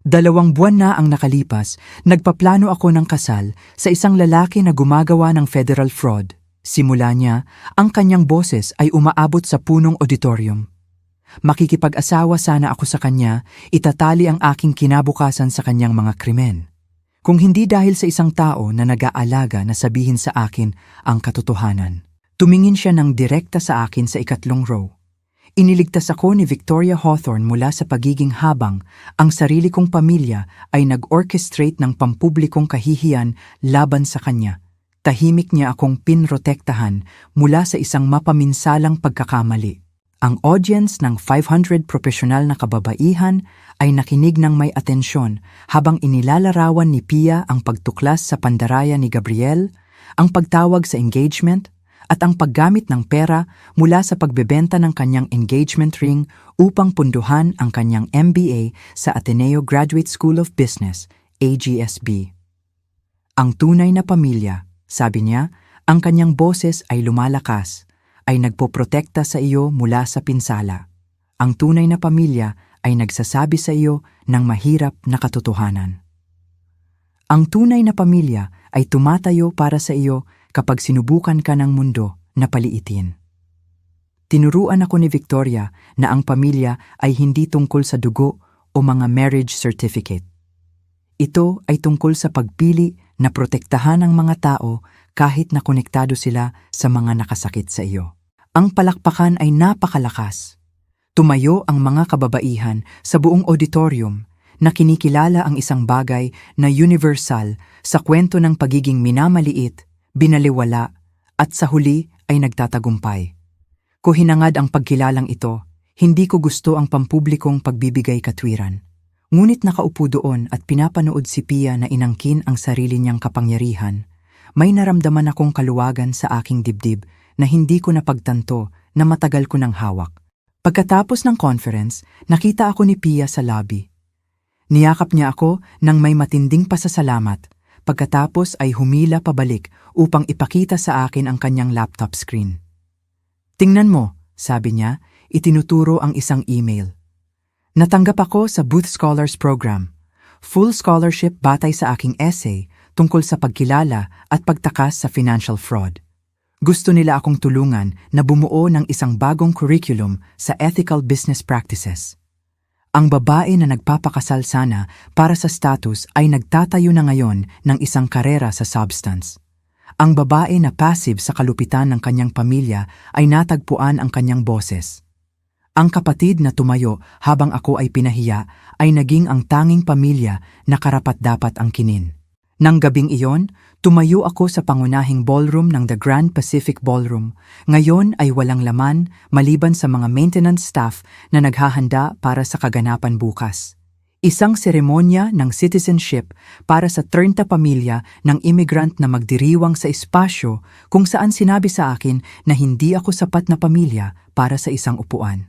2 buwan na ang nakalipas, nagpaplano ako ng kasal sa isang lalaki na gumagawa ng federal fraud. Simula niya, ang kanyang boses ay umaabot sa punong auditorium. Makikipag-asawa sana ako sa kanya, itatali ang aking kinabukasan sa kanyang mga krimen. Kung hindi dahil sa isang tao na nag-aalaga na sabihin sa akin ang katotohanan. Tumingin siya ng direkta sa akin sa ikatlong row. Iniligtas ako ni Victoria Hawthorne mula sa pagiging habang ang sarili kong pamilya ay nag-orchestrate ng pampublikong kahihiyan laban sa kanya. Tahimik niya akong pinrotektahan mula sa isang mapaminsalang pagkakamali. Ang audience ng 500 profesional na kababaihan ay nakinig ng may atensyon habang inilalarawan ni Pia ang pagtuklas sa pandaraya ni Gabriel, ang pagtawag sa engagement, at ang paggamit ng pera mula sa pagbebenta ng kanyang engagement ring upang punduhan ang kanyang MBA sa Ateneo Graduate School of Business, AGSB. Ang tunay na pamilya, sabi niya, ang kanyang boses ay lumalakas, ay nagpoprotekta sa iyo mula sa pinsala. Ang tunay na pamilya ay nagsasabi sa iyo ng mahirap na katotohanan. Ang tunay na pamilya ay tumatayo para sa iyo kapag sinubukan ka ng mundo na paliitin. Tinuruan ako ni Victoria na ang pamilya ay hindi tungkol sa dugo o mga marriage certificate. Ito ay tungkol sa pagpili na protektahan ang mga tao kahit na konektado sila sa mga nakasakit sa iyo. Ang palakpakan ay napakalakas. Tumayo ang mga kababaihan sa buong auditorium na kinikilala ang isang bagay na universal sa kwento ng pagiging minamaliit, binaliwala, at sa huli ay nagtatagumpay. Kung hinangad ang pagkilalang ito, hindi ko gusto ang pampublikong pagbibigay katwiran. Ngunit nakaupo doon at pinapanood si Pia na inangkin ang sarili niyang kapangyarihan, may naramdaman akong kaluwagan sa aking dibdib na hindi ko napagtanto na matagal ko nang hawak. Pagkatapos ng conference, nakita ako ni Pia sa lobby. Niyakap niya ako nang may matinding pasasalamat. Pagkatapos ay humila pabalik upang ipakita sa akin ang kanyang laptop screen. "Tingnan mo," sabi niya, itinuturo ang isang email. Natanggap ako sa Booth Scholars Program. Full scholarship batay sa aking essay tungkol sa pagkilala at pagtakas sa financial fraud. Gusto nila akong tulungan na bumuo ng isang bagong curriculum sa ethical business practices. Ang babae na nagpapakasal sana para sa status ay nagtatayo na ngayon ng isang karera sa substance. Ang babae na passive sa kalupitan ng kanyang pamilya ay natagpuan ang kanyang boses. Ang kapatid na tumayo habang ako ay pinahiya ay naging ang tanging pamilya na karapat-dapat angkinin. Nang gabing iyon, tumayo ako sa pangunahing ballroom ng The Grand Pacific Ballroom. Ngayon ay walang laman maliban sa mga maintenance staff na naghahanda para sa kaganapan bukas. Isang seremonya ng citizenship para sa 30 pamilya ng immigrant na magdiriwang sa espasyo kung saan sinabi sa akin na hindi ako sapat na pamilya para sa isang upuan.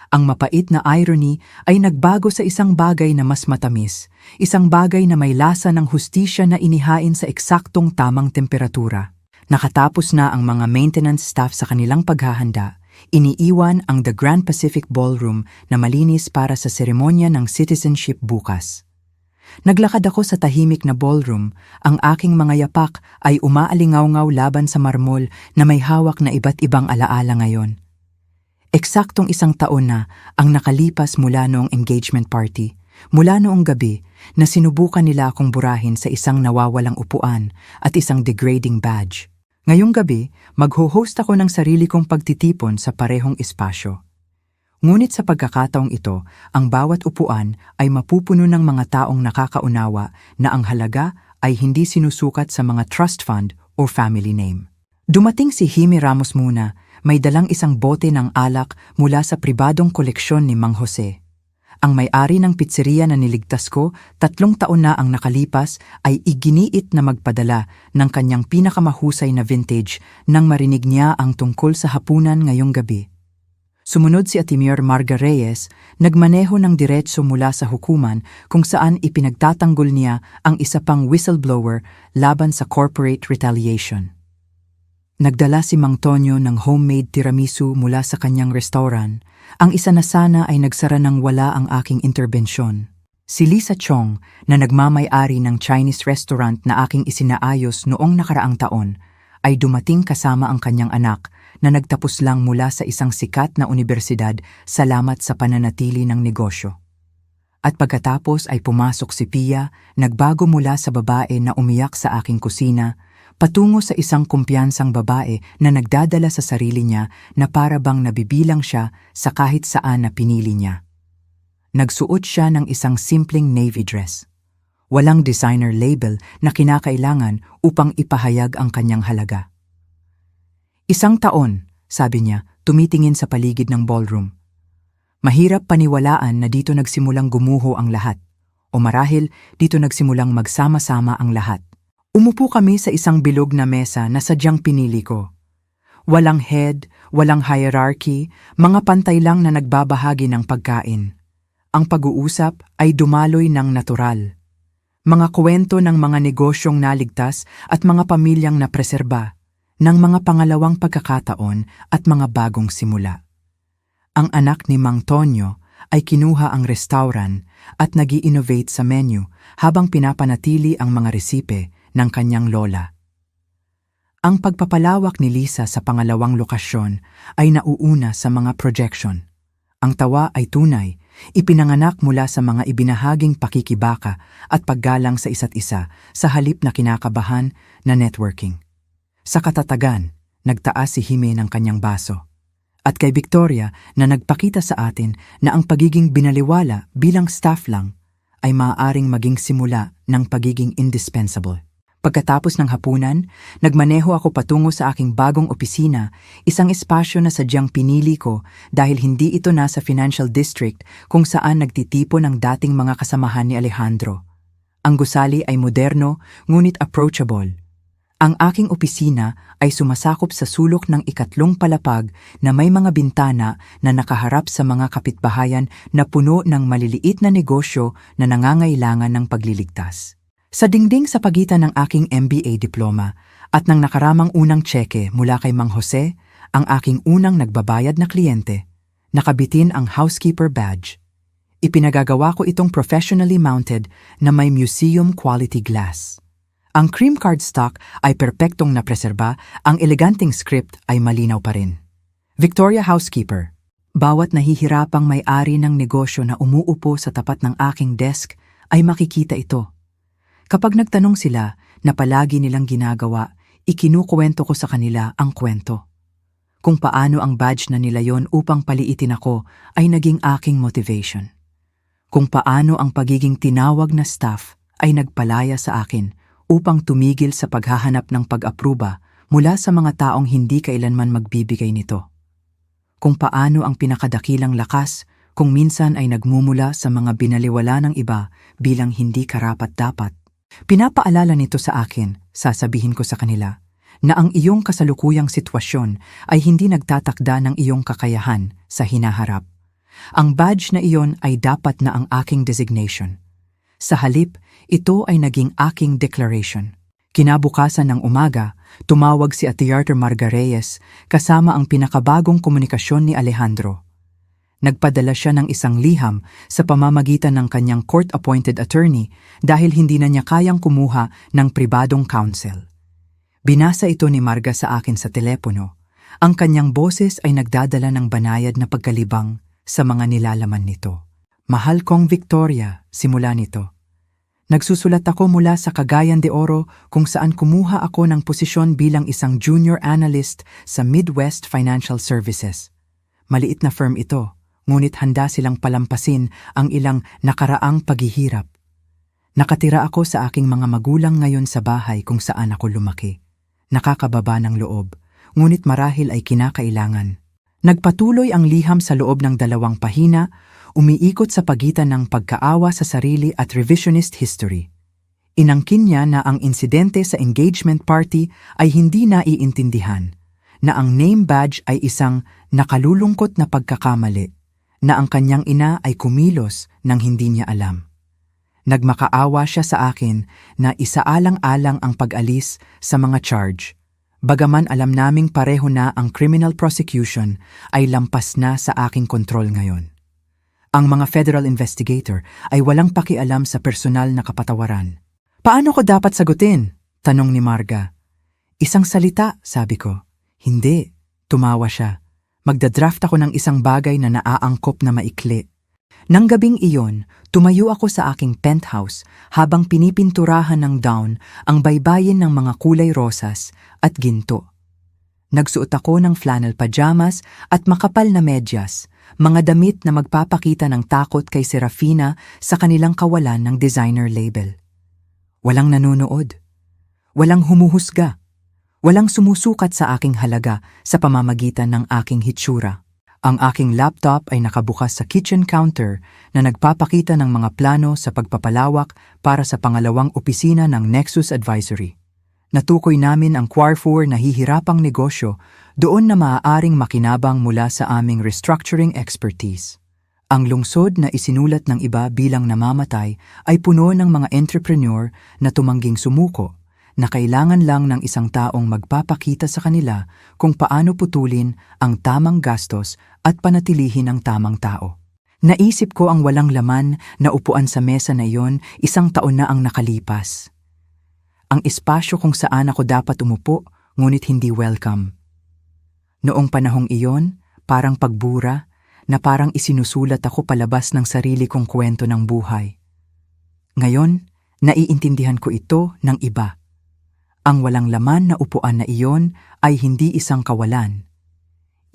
Ang mapait na irony ay nagbago sa isang bagay na mas matamis, isang bagay na may lasa ng hustisya na inihain sa eksaktong tamang temperatura. Nakatapos na ang mga maintenance staff sa kanilang paghahanda, iniiwan ang The Grand Pacific Ballroom na malinis para sa seremonya ng citizenship bukas. Naglakad ako sa tahimik na ballroom, ang aking mga yapak ay umaalingaw-ngaw laban sa marmol na may hawak na iba't ibang alaala ngayon. Eksaktong isang taon na ang nakalipas mula noong engagement party, mula noong gabi na sinubukan nila akong burahin sa isang nawawalang upuan at isang degrading badge. Ngayong gabi, magho-host ako ng sarili kong pagtitipon sa parehong espasyo. Ngunit sa pagkakataong ito, ang bawat upuan ay mapupuno ng mga taong nakakaunawa na ang halaga ay hindi sinusukat sa mga trust fund o family name. Dumating si Hime Ramos muna, may dalang isang bote ng alak mula sa pribadong koleksyon ni Mang Jose. Ang may-ari ng pizzeria na niligtas ko, 3 taon na ang nakalipas, ay iginiit na magpadala ng kanyang pinakamahusay na vintage nang marinig niya ang tungkol sa hapunan ngayong gabi. Sumunod si Atimior Marga Reyes, nagmaneho ng diretso mula sa hukuman kung saan ipinagtatanggol niya ang isa pang whistleblower laban sa corporate retaliation. Nagdala si Mang Tonyo ng homemade tiramisu mula sa kanyang restaurant. Ang isa na sana ay nagsara ng wala ang aking interbensyon. Si Lisa Chong, na nagmamay-ari ng Chinese restaurant na aking isinaayos noong nakaraang taon, ay dumating kasama ang kanyang anak na nagtapos lang mula sa isang sikat na unibersidad salamat sa pananatili ng negosyo. At pagkatapos ay pumasok si Pia, nagbago mula sa babae na umiyak sa aking kusina, patungo sa isang kumpiyansang babae na nagdadala sa sarili niya na para bang nabibilang siya sa kahit saan na pinili niya. Nagsuot siya ng isang simpleng navy dress. Walang designer label na kinakailangan upang ipahayag ang kanyang halaga. 1 taon, sabi niya, tumitingin sa paligid ng ballroom. Mahirap paniwalaan na dito nagsimulang gumuho ang lahat, o marahil dito nagsimulang magsama-sama ang lahat. Umupo kami sa isang bilog na mesa na sadyang pinili ko. Walang head, walang hierarchy, mga pantay lang na nagbabahagi ng pagkain. Ang pag-uusap ay dumaloy ng natural. Mga kwento ng mga negosyong naligtas at mga pamilyang napreserba, ng mga pangalawang pagkakataon at mga bagong simula. Ang anak ni Mang Tonyo ay kinuha ang restaurant at nag-i-innovate sa menu habang pinapanatili ang mga resipe ng kanyang lola. Ang pagpapalawak ni Lisa sa pangalawang lokasyon ay nauuna sa mga projection. Ang tawa ay tunay, ipinanganak mula sa mga ibinahaging pakikibaka at paggalang sa isa't isa sa halip na kinakabahan na networking. Sa katatagan, nagtaas si Hime ng kanyang baso. At kay Victoria na nagpakita sa atin na ang pagiging binaliwala bilang staff lang ay maaaring maging simula ng pagiging indispensable. Pagkatapos ng hapunan, nagmaneho ako patungo sa aking bagong opisina, isang espasyo na sadyang pinili ko dahil hindi ito nasa financial district kung saan nagtitipon ang dating mga kasamahan ni Alejandro. Ang gusali ay moderno, ngunit approachable. Ang aking opisina ay sumasakop sa sulok ng 2 palapag na may mga bintana na nakaharap sa mga kapitbahayan na puno ng maliliit na negosyo na nangangailangan ng pagliligtas. Sa dingding sa pagitan ng aking MBA diploma at ng nakaramang unang tseke mula kay Mang Jose, ang aking unang nagbabayad na kliyente, nakabitin ang housekeeper badge. Ipinagagawa ko itong professionally mounted na may museum quality glass. Ang cream cardstock ay perpektong napreserba, ang eleganteng script ay malinaw pa rin. Victoria Housekeeper. Bawat nahihirapang may-ari ng negosyo na umuupo sa tapat ng aking desk ay makikita ito. Kapag nagtanong sila na palagi nilang ginagawa, ikinukwento ko sa kanila ang kwento. Kung paano ang badge na nila yon upang paliitin ako ay naging aking motivation. Kung paano ang pagiging tinawag na staff ay nagpalaya sa akin upang tumigil sa paghahanap ng pag-apruba mula sa mga taong hindi kailanman magbibigay nito. Kung paano ang pinakadakilang lakas kung minsan ay nagmumula sa mga binaliwala ng iba bilang hindi karapat-dapat. Pinapaalala nito sa akin, sasabihin ko sa kanila, na ang iyong kasalukuyang sitwasyon ay hindi nagtatakda ng iyong kakayahan sa hinaharap. Ang badge na iyon ay dapat na ang aking designation. Sa halip, ito ay naging aking declaration. Kinabukasan ng umaga, tumawag si Atiarter Margareyes kasama ang pinakabagong komunikasyon ni Alejandro. Nagpadala siya ng isang liham sa pamamagitan ng kanyang court-appointed attorney dahil hindi na niya kayang kumuha ng pribadong counsel. Binasa ito ni Marga sa akin sa telepono. Ang kanyang boses ay nagdadala ng banayad na pagkalibang sa mga nilalaman nito. Mahal kong Victoria, simula nito. Nagsusulat ako mula sa Cagayan de Oro kung saan kumuha ako ng posisyon bilang isang junior analyst sa Midwest Financial Services. Maliit na firm ito, ngunit handa silang palampasin ang ilang nakaraang paghihirap. Nakatira ako sa aking mga magulang ngayon sa bahay kung saan ako lumaki. Nakakababa ng loob, ngunit marahil ay kinakailangan. Nagpatuloy ang liham sa loob ng 2 pahina, umiikot sa pagitan ng pagkaawa sa sarili at revisionist history. Inangkin niya na ang insidente sa engagement party ay hindi naiintindihan, na ang name badge ay isang nakalulungkot na pagkakamali, na ang kanyang ina ay kumilos nang hindi niya alam. Nagmakaawa siya sa akin na isaalang-alang ang pag-alis sa mga charge. Bagaman alam naming pareho na ang criminal prosecution ay lampas na sa aking kontrol ngayon. Ang mga federal investigator ay walang pakialam sa personal na kapatawaran. Paano ko dapat sagutin? Tanong ni Marga. Isang salita, sabi ko. Hindi, Tumawa siya. Magdadraft ako ng isang bagay na naaangkop na maikli. Nang gabing iyon, tumayo ako sa aking penthouse habang pinipinturahan ng down ang baybayin ng mga kulay rosas at ginto. Nagsuot ako ng flannel pajamas at makapal na medyas, mga damit na magpapakita ng takot kay Serafina sa kanilang kawalan ng designer label. Walang nanonood. Walang humuhusga. Walang sumusukat sa aking halaga sa pamamagitan ng aking hitsura. Ang aking laptop ay nakabukas sa kitchen counter na nagpapakita ng mga plano sa pagpapalawak para sa pangalawang opisina ng Nexus Advisory. Natukoy namin ang Carrefour na hihirapang negosyo doon na maaaring makinabang mula sa aming restructuring expertise. Ang lungsod na isinulat ng iba bilang namamatay ay puno ng mga entrepreneur na tumangging sumuko, na kailangan lang ng isang taong magpapakita sa kanila kung paano putulin ang tamang gastos at panatilihin ang tamang tao. Naisip ko ang walang laman na upuan sa mesa na iyon 1 taon na ang nakalipas. Ang espasyo kung saan ako dapat umupo, ngunit hindi welcome. Noong panahong iyon, parang pagbura, na parang isinusulat ako palabas ng sarili kong kwento ng buhay. Ngayon, naiintindihan ko ito ng iba. Ang walang laman na upuan na iyon ay hindi isang kawalan.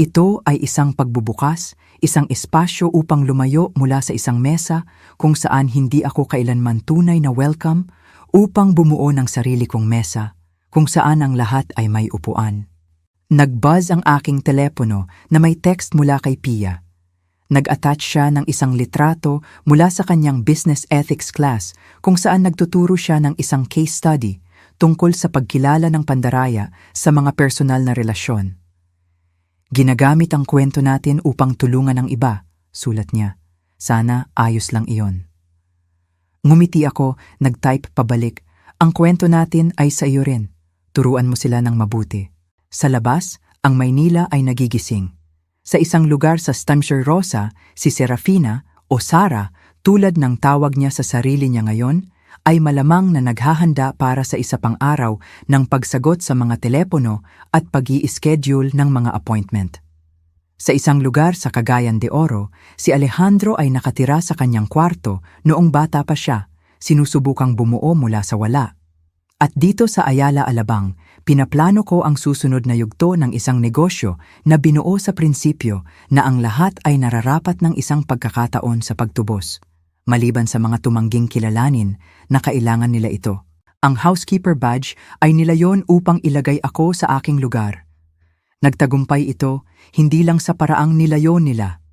Ito ay isang pagbubukas, isang espasyo upang lumayo mula sa isang mesa kung saan hindi ako kailanman tunay na welcome, upang bumuo ng sarili kong mesa kung saan ang lahat ay may upuan. Nag-buzz ang aking telepono na may text mula kay Pia. Nag-attach siya ng isang litrato mula sa kanyang business ethics class kung saan nagtuturo siya ng isang case study tungkol sa pagkilala ng pandaraya sa mga personal na relasyon. Ginagamit ang kwento natin upang tulungan ang iba, sulat niya. Sana ayos lang iyon. Ngumiti ako, nag-type pabalik. Ang kwento natin ay sa iyo rin. Turuan mo sila ng mabuti. Sa labas, ang Maynila ay nagigising. Sa isang lugar sa Stamsher Rosa, si Serafina o Sara, tulad ng tawag niya sa sarili niya ngayon, ay malamang na naghahanda para sa isa pang araw ng pagsagot sa mga telepono at pag-i-schedule ng mga appointment. Sa isang lugar sa Cagayan de Oro, si Alejandro ay nakatira sa kanyang kwarto noong bata pa siya, sinusubukang bumuo mula sa wala. At dito sa Ayala Alabang, pinaplano ko ang susunod na yugto ng isang negosyo na binuo sa prinsipyo na ang lahat ay nararapat ng isang pagkakataon sa pagtubos, maliban sa mga tumangging kilalanin na kailangan nila ito. Ang housekeeper badge ay nilayon upang ilagay ako sa aking lugar. Nagtagumpay ito hindi lang sa paraang nilayon nila.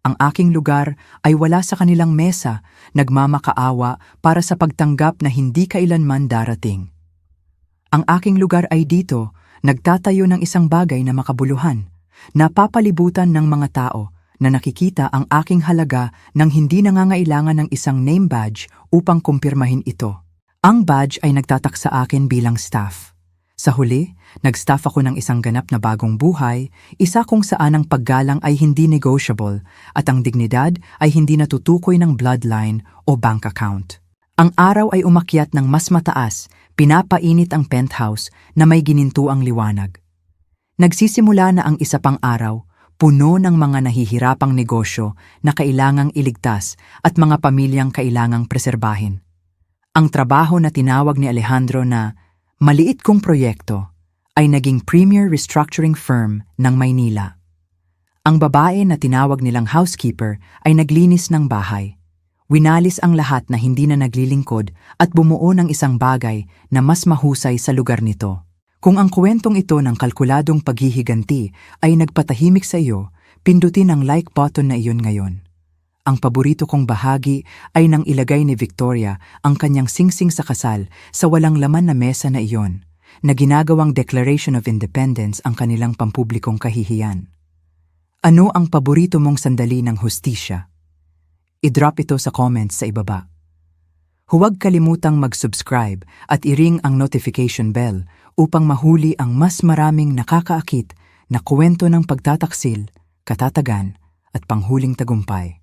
Ang aking lugar ay wala sa kanilang mesa, nagmamakaawa para sa pagtanggap na hindi kailanman darating. Ang aking lugar ay dito, nagtatayo ng isang bagay na makabuluhan, napapalibutan ng mga tao na nakikita ang aking halaga nang hindi nangangailangan ng isang name badge upang kumpirmahin ito. Ang badge ay nagtatak sa akin bilang staff. Sa huli, nag-staff ako ng isang ganap na bagong buhay, isa kung saan ang paggalang ay hindi negotiable at ang dignidad ay hindi natutukoy ng bloodline o bank account. Ang araw ay umakyat ng mas mataas, pinapainit ang penthouse na may ginintuang liwanag. Nagsisimula na ang isa pang araw, puno ng mga nahihirapang negosyo na kailangang iligtas at mga pamilyang kailangang preserbahin. Ang trabaho na tinawag ni Alejandro na maliit kong proyekto ay naging premier restructuring firm ng Maynila. Ang babae na tinawag nilang housekeeper ay naglinis ng bahay. Winalis ang lahat na hindi na naglilingkod at bumuo ng isang bagay na mas mahusay sa lugar nito. Kung ang kwentong ito ng kalkuladong paghihiganti ay nagpatahimik sa iyo, pindutin ang like button na iyon ngayon. Ang paborito kong bahagi ay nang ilagay ni Victoria ang kanyang singsing sa kasal sa walang laman na mesa na iyon, na ginagawang Declaration of Independence ang kanilang pampublikong kahihiyan. Ano ang paborito mong sandali ng hustisya? I-drop ito sa comments sa ibaba. Huwag kalimutang mag-subscribe at i-ring ang notification bell upang mahuli ang mas maraming nakakaakit na kwento ng pagtataksil, katatagan at panghuling tagumpay.